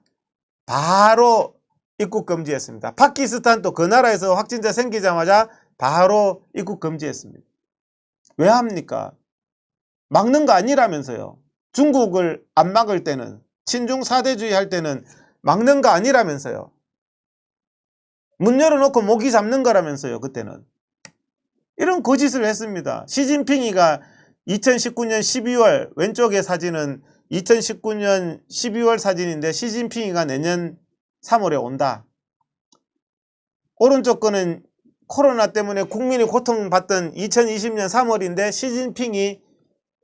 바로 입국 금지했습니다. 파키스탄도 그 나라에서 확진자 생기자마자 바로 입국 금지했습니다. 왜 합니까? 막는 거 아니라면서요. 중국을 안 막을 때는, 친중 사대주의 할 때는 막는 거 아니라면서요. 문 열어놓고 모기 잡는 거라면서요. 그때는. 이런 거짓을 했습니다. 시진핑이가 2019년 12월, 왼쪽의 사진은 2019년 12월 사진인데 시진핑이가 내년 3월에 온다. 오른쪽 거는 코로나 때문에 국민이 고통받던 2020년 3월인데 시진핑이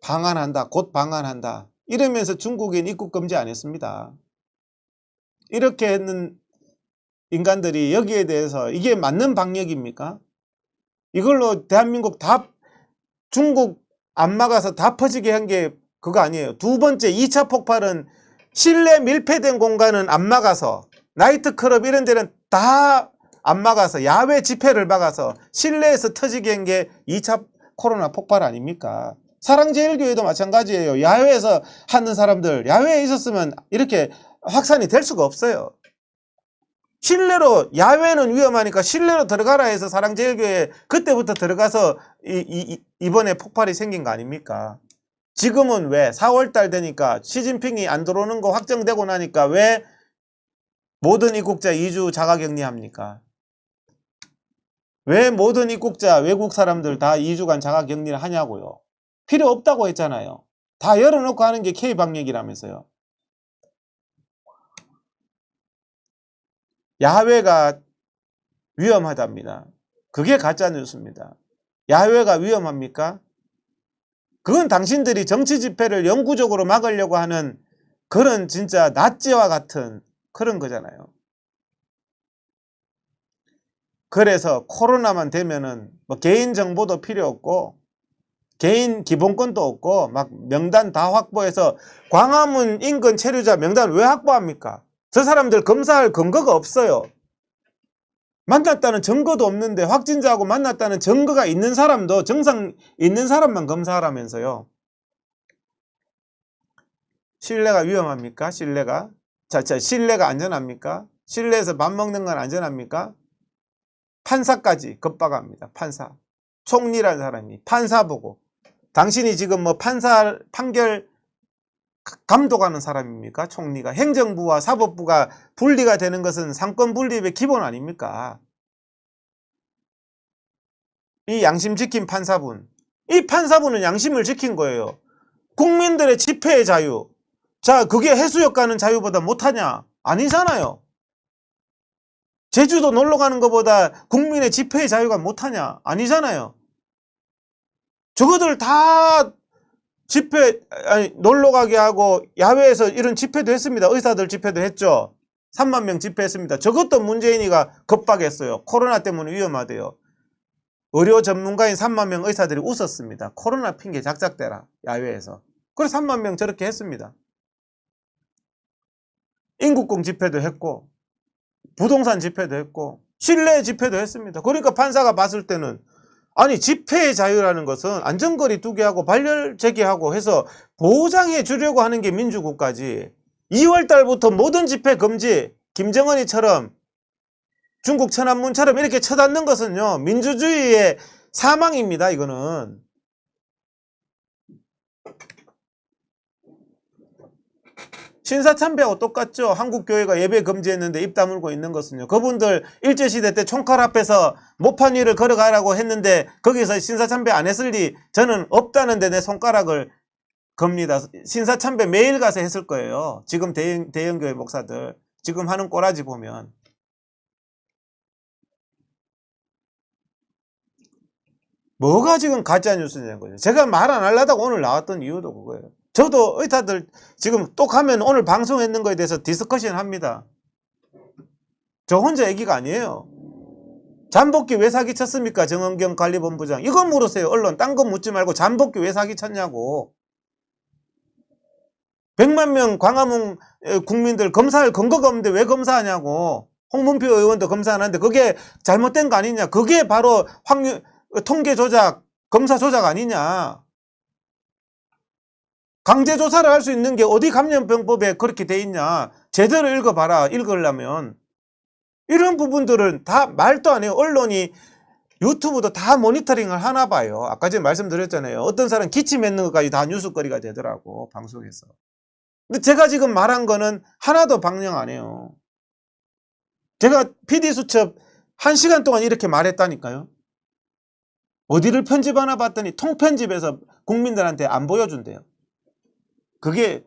방한한다. 곧 방한한다. 이러면서 중국인 입국 금지 안 했습니다. 이렇게 했는 인간들이 여기에 대해서 이게 맞는 방역입니까? 이걸로 대한민국 다 중국 안 막아서 다 퍼지게 한 게 그거 아니에요. 두 번째 2차 폭발은 실내 밀폐된 공간은 안 막아서, 나이트클럽 이런 데는 다 안 막아서, 야외 집회를 막아서 실내에서 터지게 한 게 2차 코로나 폭발 아닙니까? 사랑제일교회도 마찬가지예요. 야외에서 하는 사람들, 야외에 있었으면 이렇게 확산이 될 수가 없어요. 실내로, 야외는 위험하니까 실내로 들어가라 해서 사랑제일교회 그때부터 들어가서 이번에 폭발이 생긴 거 아닙니까? 지금은 왜 4월달 되니까 시진핑이 안 들어오는 거 확정되고 나니까 왜 모든 입국자 2주 자가격리 합니까? 왜 모든 입국자 외국 사람들 다 2주간 자가격리를 하냐고요. 필요 없다고 했잖아요. 다 열어놓고 하는 게 K방역이라면서요. 야외가 위험하답니다. 그게 가짜뉴스입니다. 야외가 위험합니까? 그건 당신들이 정치 집회를 영구적으로 막으려고 하는 그런 진짜 나치와 같은 그런 거잖아요. 그래서 코로나만 되면은 뭐 개인 정보도 필요 없고 개인 기본권도 없고 막 명단 다 확보해서 광화문 인근 체류자 명단 왜 확보합니까? 저 사람들 검사할 근거가 없어요. 만났다는 증거도 없는데 확진자하고 만났다는 증거가 있는 사람도 증상 있는 사람만 검사하라면서요. 실내가 위험합니까? 실내가? 실내가 안전합니까? 실내에서 밥 먹는 건 안전합니까? 판사까지 겁박합니다. 판사. 총리라는 사람이 판사 보고, 당신이 지금 뭐 판사 판결 감독하는 사람입니까? 총리가. 행정부와 사법부가 분리가 되는 것은 상권 분립의 기본 아닙니까? 이 양심 지킨 판사분, 이 판사분은 양심을 지킨 거예요. 국민들의 집회의 자유, 자 그게 해수욕 가는 자유보다 못하냐? 아니잖아요. 제주도 놀러 가는 것보다 국민의 집회의 자유가 못하냐? 아니잖아요. 저거들 다 집회, 아니, 놀러 가게 하고 야외에서 이런 집회도 했습니다. 의사들 집회도 했죠. 3만 명 집회했습니다. 저것도 문재인이가 겁박했어요. 코로나 때문에 위험하대요. 의료 전문가인 3만 명 의사들이 웃었습니다. 코로나 핑계 작작대라, 야외에서. 그래서 3만 명 저렇게 했습니다. 인국공 집회도 했고, 부동산 집회도 했고, 실내 집회도 했습니다. 그러니까 판사가 봤을 때는, 아니, 집회의 자유라는 것은 안전거리 두게 하고 발열 제기하고 해서 보장해 주려고 하는 게 민주국가지. 2월 달부터 모든 집회 금지, 김정은이처럼 중국 천안문처럼 이렇게 쳐닫는 것은요, 민주주의의 사망입니다. 이거는. 신사참배하고 똑같죠. 한국교회가 예배 금지했는데 입 다물고 있는 것은요. 그분들 일제시대 때 총칼 앞에서 못판 위를 걸어가라고 했는데 거기서 신사참배 안 했을 리 저는 없다는데 내 손가락을 겁니다. 신사참배 매일 가서 했을 거예요. 지금 대형교회 목사들. 지금 하는 꼬라지 보면. 뭐가 지금 가짜뉴스냐는 거죠. 제가 말 안 하려다가 오늘 나왔던 이유도 그거예요. 저도 의사들 지금 또 가면 오늘 방송했는 거에 대해서 디스커션 합니다. 저 혼자 얘기가 아니에요. 잠복기 왜 사기쳤습니까? 정은경 관리본부장. 이거 물으세요. 언론 딴 거 묻지 말고 잠복기 왜 사기쳤냐고. 100만 명 광화문 국민들 검사할 근거가 없는데 왜 검사하냐고. 홍문표 의원도 검사 안 하는데 그게 잘못된 거 아니냐. 그게 바로 통계 조작, 검사 조작 아니냐. 강제 조사를 할 수 있는 게 어디 감염병법에 그렇게 돼 있냐. 제대로 읽어봐라. 읽으려면. 이런 부분들은 다 말도 안 해요. 언론이 유튜브도 다 모니터링을 하나 봐요. 아까 전에 말씀드렸잖아요. 어떤 사람 기침 했는 것까지 다 뉴스거리가 되더라고. 방송에서. 근데 제가 지금 말한 거는 하나도 방영 안 해요. 제가 PD수첩 1시간 동안 이렇게 말했다니까요. 어디를 편집하나 봤더니 통편집해서 국민들한테 안 보여준대요. 그게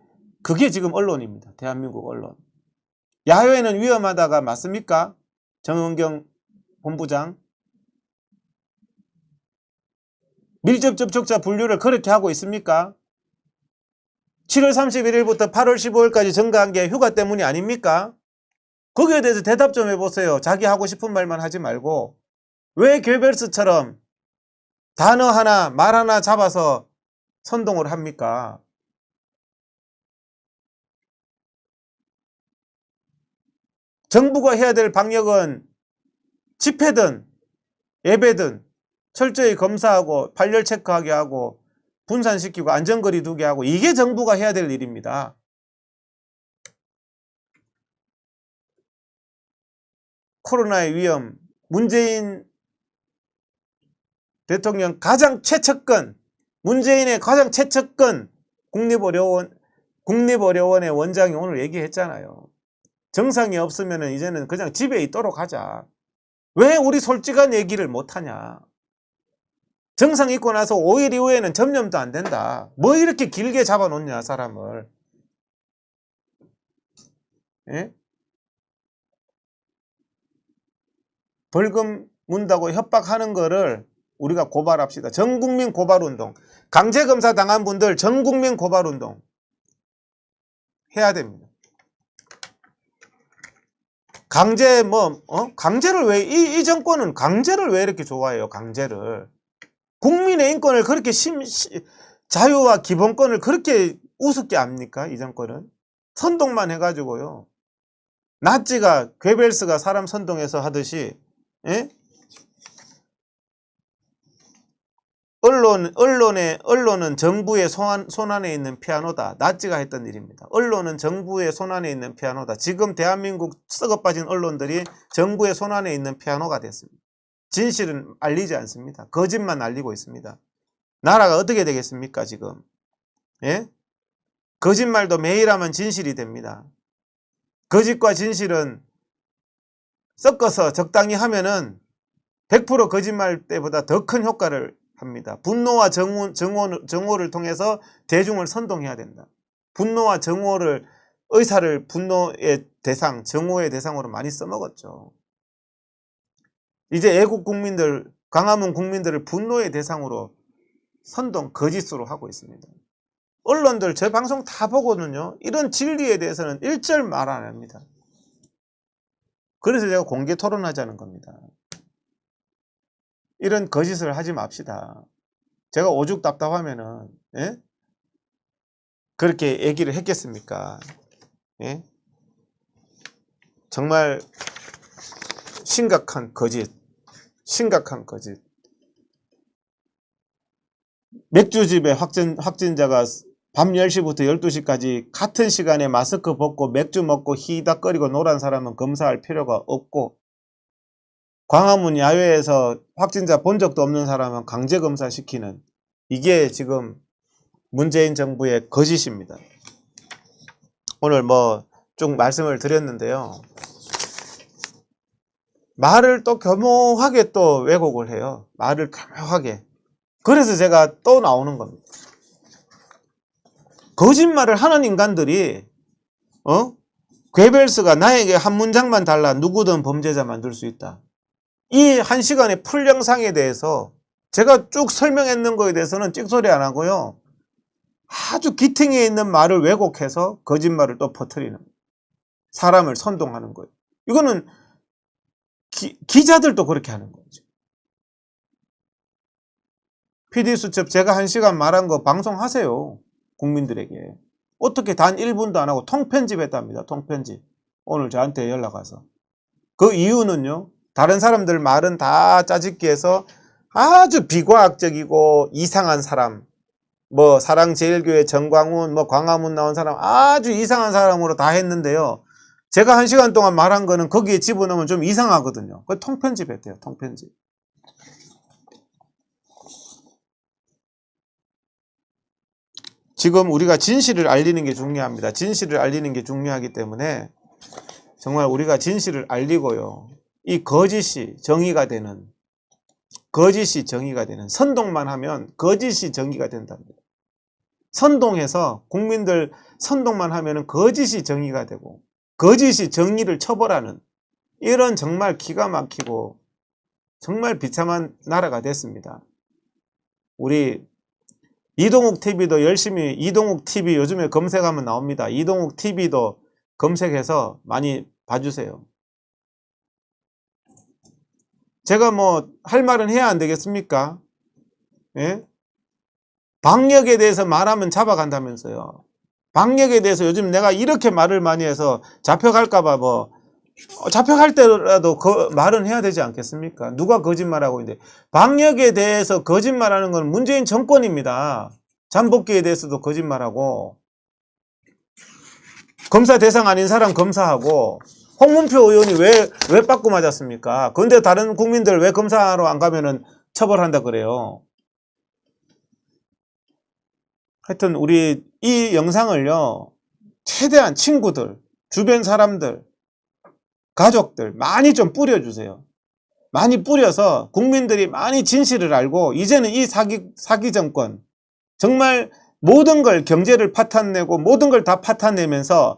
지금 언론입니다. 대한민국 언론. 야외는 위험하다가 맞습니까? 정은경 본부장. 밀접 접촉자 분류를 그렇게 하고 있습니까? 7월 31일부터 8월 15일까지 증가한 게 휴가 때문이 아닙니까? 거기에 대해서 대답 좀 해보세요. 자기 하고 싶은 말만 하지 말고. 왜 괴벨스처럼 단어 하나, 말 하나 잡아서 선동을 합니까? 정부가 해야 될 방역은 집회든 예배든 철저히 검사하고 발열 체크하게 하고 분산시키고 안전거리 두게 하고 이게 정부가 해야 될 일입니다. 코로나의 위험, 문재인 대통령 가장 최측근, 문재인의 가장 최측근 국립의료원의 원장이 오늘 얘기했잖아요. 정상이 없으면 이제는 그냥 집에 있도록 하자. 왜 우리 솔직한 얘기를 못하냐. 정상 있고 나서 5일 이후에는 점염도 안 된다. 뭐 이렇게 길게 잡아놓냐 사람을. 예? 벌금 문다고 협박하는 거를 우리가 고발합시다. 전국민 고발운동. 강제검사 당한 분들 전국민 고발운동 해야 됩니다. 강제를 왜, 이 정권은 강제를 왜 이렇게 좋아해요? 강제를. 국민의 인권을 그렇게 자유와 기본권을 그렇게 우습게 압니까? 이 정권은. 선동만 해가지고요. 나치가, 괴벨스가 사람 선동해서 하듯이, 예? 언론은 정부의 손안에 있는 피아노다. 나치가 했던 일입니다. 언론은 정부의 손안에 있는 피아노다. 지금 대한민국 썩어빠진 언론들이 정부의 손안에 있는 피아노가 됐습니다. 진실은 알리지 않습니다. 거짓만 알리고 있습니다. 나라가 어떻게 되겠습니까 지금? 예? 거짓말도 매일 하면 진실이 됩니다. 거짓과 진실은 섞어서 적당히 하면은 100% 거짓말 때보다 더 큰 효과를 합니다. 분노와 정오를 통해서 대중을 선동해야 된다. 분노와 의사를 분노의 대상, 정오의 대상으로 많이 써먹었죠. 이제 애국 국민들, 광화문 국민들을 분노의 대상으로 선동, 거짓으로 하고 있습니다. 언론들 제 방송 다 보거든요. 이런 진리에 대해서는 일절 말 안 합니다. 그래서 제가 공개 토론하자는 겁니다. 이런 거짓을 하지 맙시다. 제가 오죽 답답하면은 예? 그렇게 얘기를 했겠습니까? 예? 정말 심각한 거짓, 심각한 거짓. 맥주집에 확진자가 밤 10시부터 12시까지 같은 시간에 마스크 벗고 맥주 먹고 히덕거리고 노란 사람은 검사할 필요가 없고, 광화문 야외에서 확진자 본 적도 없는 사람은 강제 검사시키는, 이게 지금 문재인 정부의 거짓입니다. 오늘 뭐 쭉 말씀을 드렸는데요. 말을 또 교묘하게 또 왜곡을 해요. 말을 교묘하게. 그래서 제가 또 나오는 겁니다. 거짓말을 하는 인간들이 괴벨스가 나에게 한 문장만 달라 누구든 범죄자 만들 수 있다. 이 한 시간의 풀 영상에 대해서 제가 쭉 설명했는 거에 대해서는 찍소리 안 하고요. 아주 기탱에 있는 말을 왜곡해서 거짓말을 또 퍼뜨리는 거예요. 사람을 선동하는 거예요. 이거는 기자들도 그렇게 하는 거죠. PD수첩 제가 1시간 말한 거 방송하세요. 국민들에게. 어떻게 단 1분도 안 하고 통편집했답니다. 통편집. 오늘 저한테 연락 와서. 그 이유는요. 다른 사람들 말은 다 짜집기 해서 아주 비과학적이고 이상한 사람, 뭐 사랑제일교회 정광훈, 뭐 광화문 나온 사람, 아주 이상한 사람으로 다 했는데요. 제가 1시간 동안 말한 거는 거기에 집어넣으면 좀 이상하거든요. 그 통편집했대요. 통편집. 지금 우리가 진실을 알리는 게 중요합니다. 진실을 알리는 게 중요하기 때문에 정말 우리가 진실을 알리고요. 이 거짓이 정의가 되는, 거짓이 정의가 되는, 선동만 하면 거짓이 정의가 된답니다. 선동해서 국민들 선동만 하면 거짓이 정의가 되고 거짓이 정의를 처벌하는, 이런 정말 기가 막히고 정말 비참한 나라가 됐습니다. 우리 이동욱 TV도 열심히, 이동욱 TV 요즘에 검색하면 나옵니다. 이동욱 TV도 검색해서 많이 봐주세요. 제가 뭐 할 말은 해야 안 되겠습니까? 예? 방역에 대해서 말하면 잡아간다면서요. 방역에 대해서 요즘 내가 이렇게 말을 많이 해서 잡혀갈까봐 뭐 잡혀갈 때라도 말은 해야 되지 않겠습니까? 누가 거짓말하고 있는데. 방역에 대해서 거짓말하는 건 문재인 정권입니다. 잠복기에 대해서도 거짓말하고, 검사 대상 아닌 사람 검사하고, 홍문표 의원이 왜 빠꾸 맞았습니까? 근데 다른 국민들 왜 검사하러 안 가면은 처벌한다 그래요? 하여튼 우리 이 영상을요, 최대한 친구들, 주변 사람들, 가족들 많이 좀 뿌려주세요. 많이 뿌려서 국민들이 많이 진실을 알고, 이제는 이 사기 정권 정말 모든 걸, 경제를 파탄내고 모든 걸 다 파탄내면서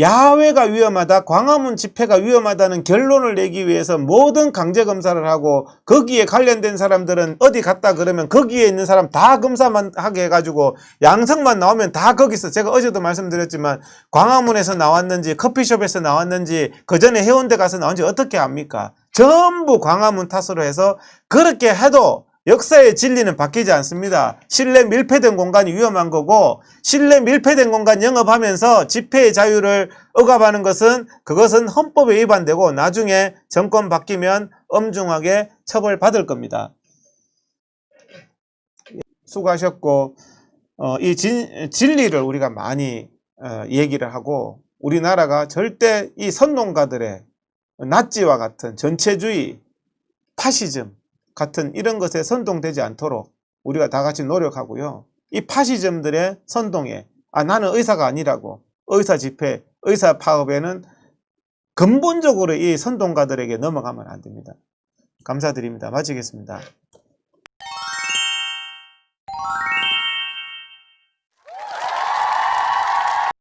야외가 위험하다, 광화문 집회가 위험하다는 결론을 내기 위해서 모든 강제검사를 하고, 거기에 관련된 사람들은 어디 갔다 그러면 거기에 있는 사람 다 검사만 하게 해가지고 양성만 나오면 다 거기서, 제가 어제도 말씀드렸지만 광화문에서 나왔는지 커피숍에서 나왔는지 그 전에 해운대 가서 나온지 어떻게 압니까? 전부 광화문 탓으로 해서, 그렇게 해도 역사의 진리는 바뀌지 않습니다. 실내 밀폐된 공간이 위험한 거고, 실내 밀폐된 공간 영업하면서 집회의 자유를 억압하는 것은, 그것은 헌법에 위반되고 나중에 정권 바뀌면 엄중하게 처벌받을 겁니다. 수고하셨고, 이 진리를 우리가 많이 얘기를 하고, 우리나라가 절대 이 선동가들의 나치와 같은 전체주의, 파시즘 같은 이런 것에 선동되지 않도록 우리가 다 같이 노력하고요. 이 파시즘들의 선동에, 나는 의사가 아니라고, 의사 집회, 의사 파업에는 근본적으로 이 선동가들에게 넘어가면 안 됩니다. 감사드립니다. 마치겠습니다.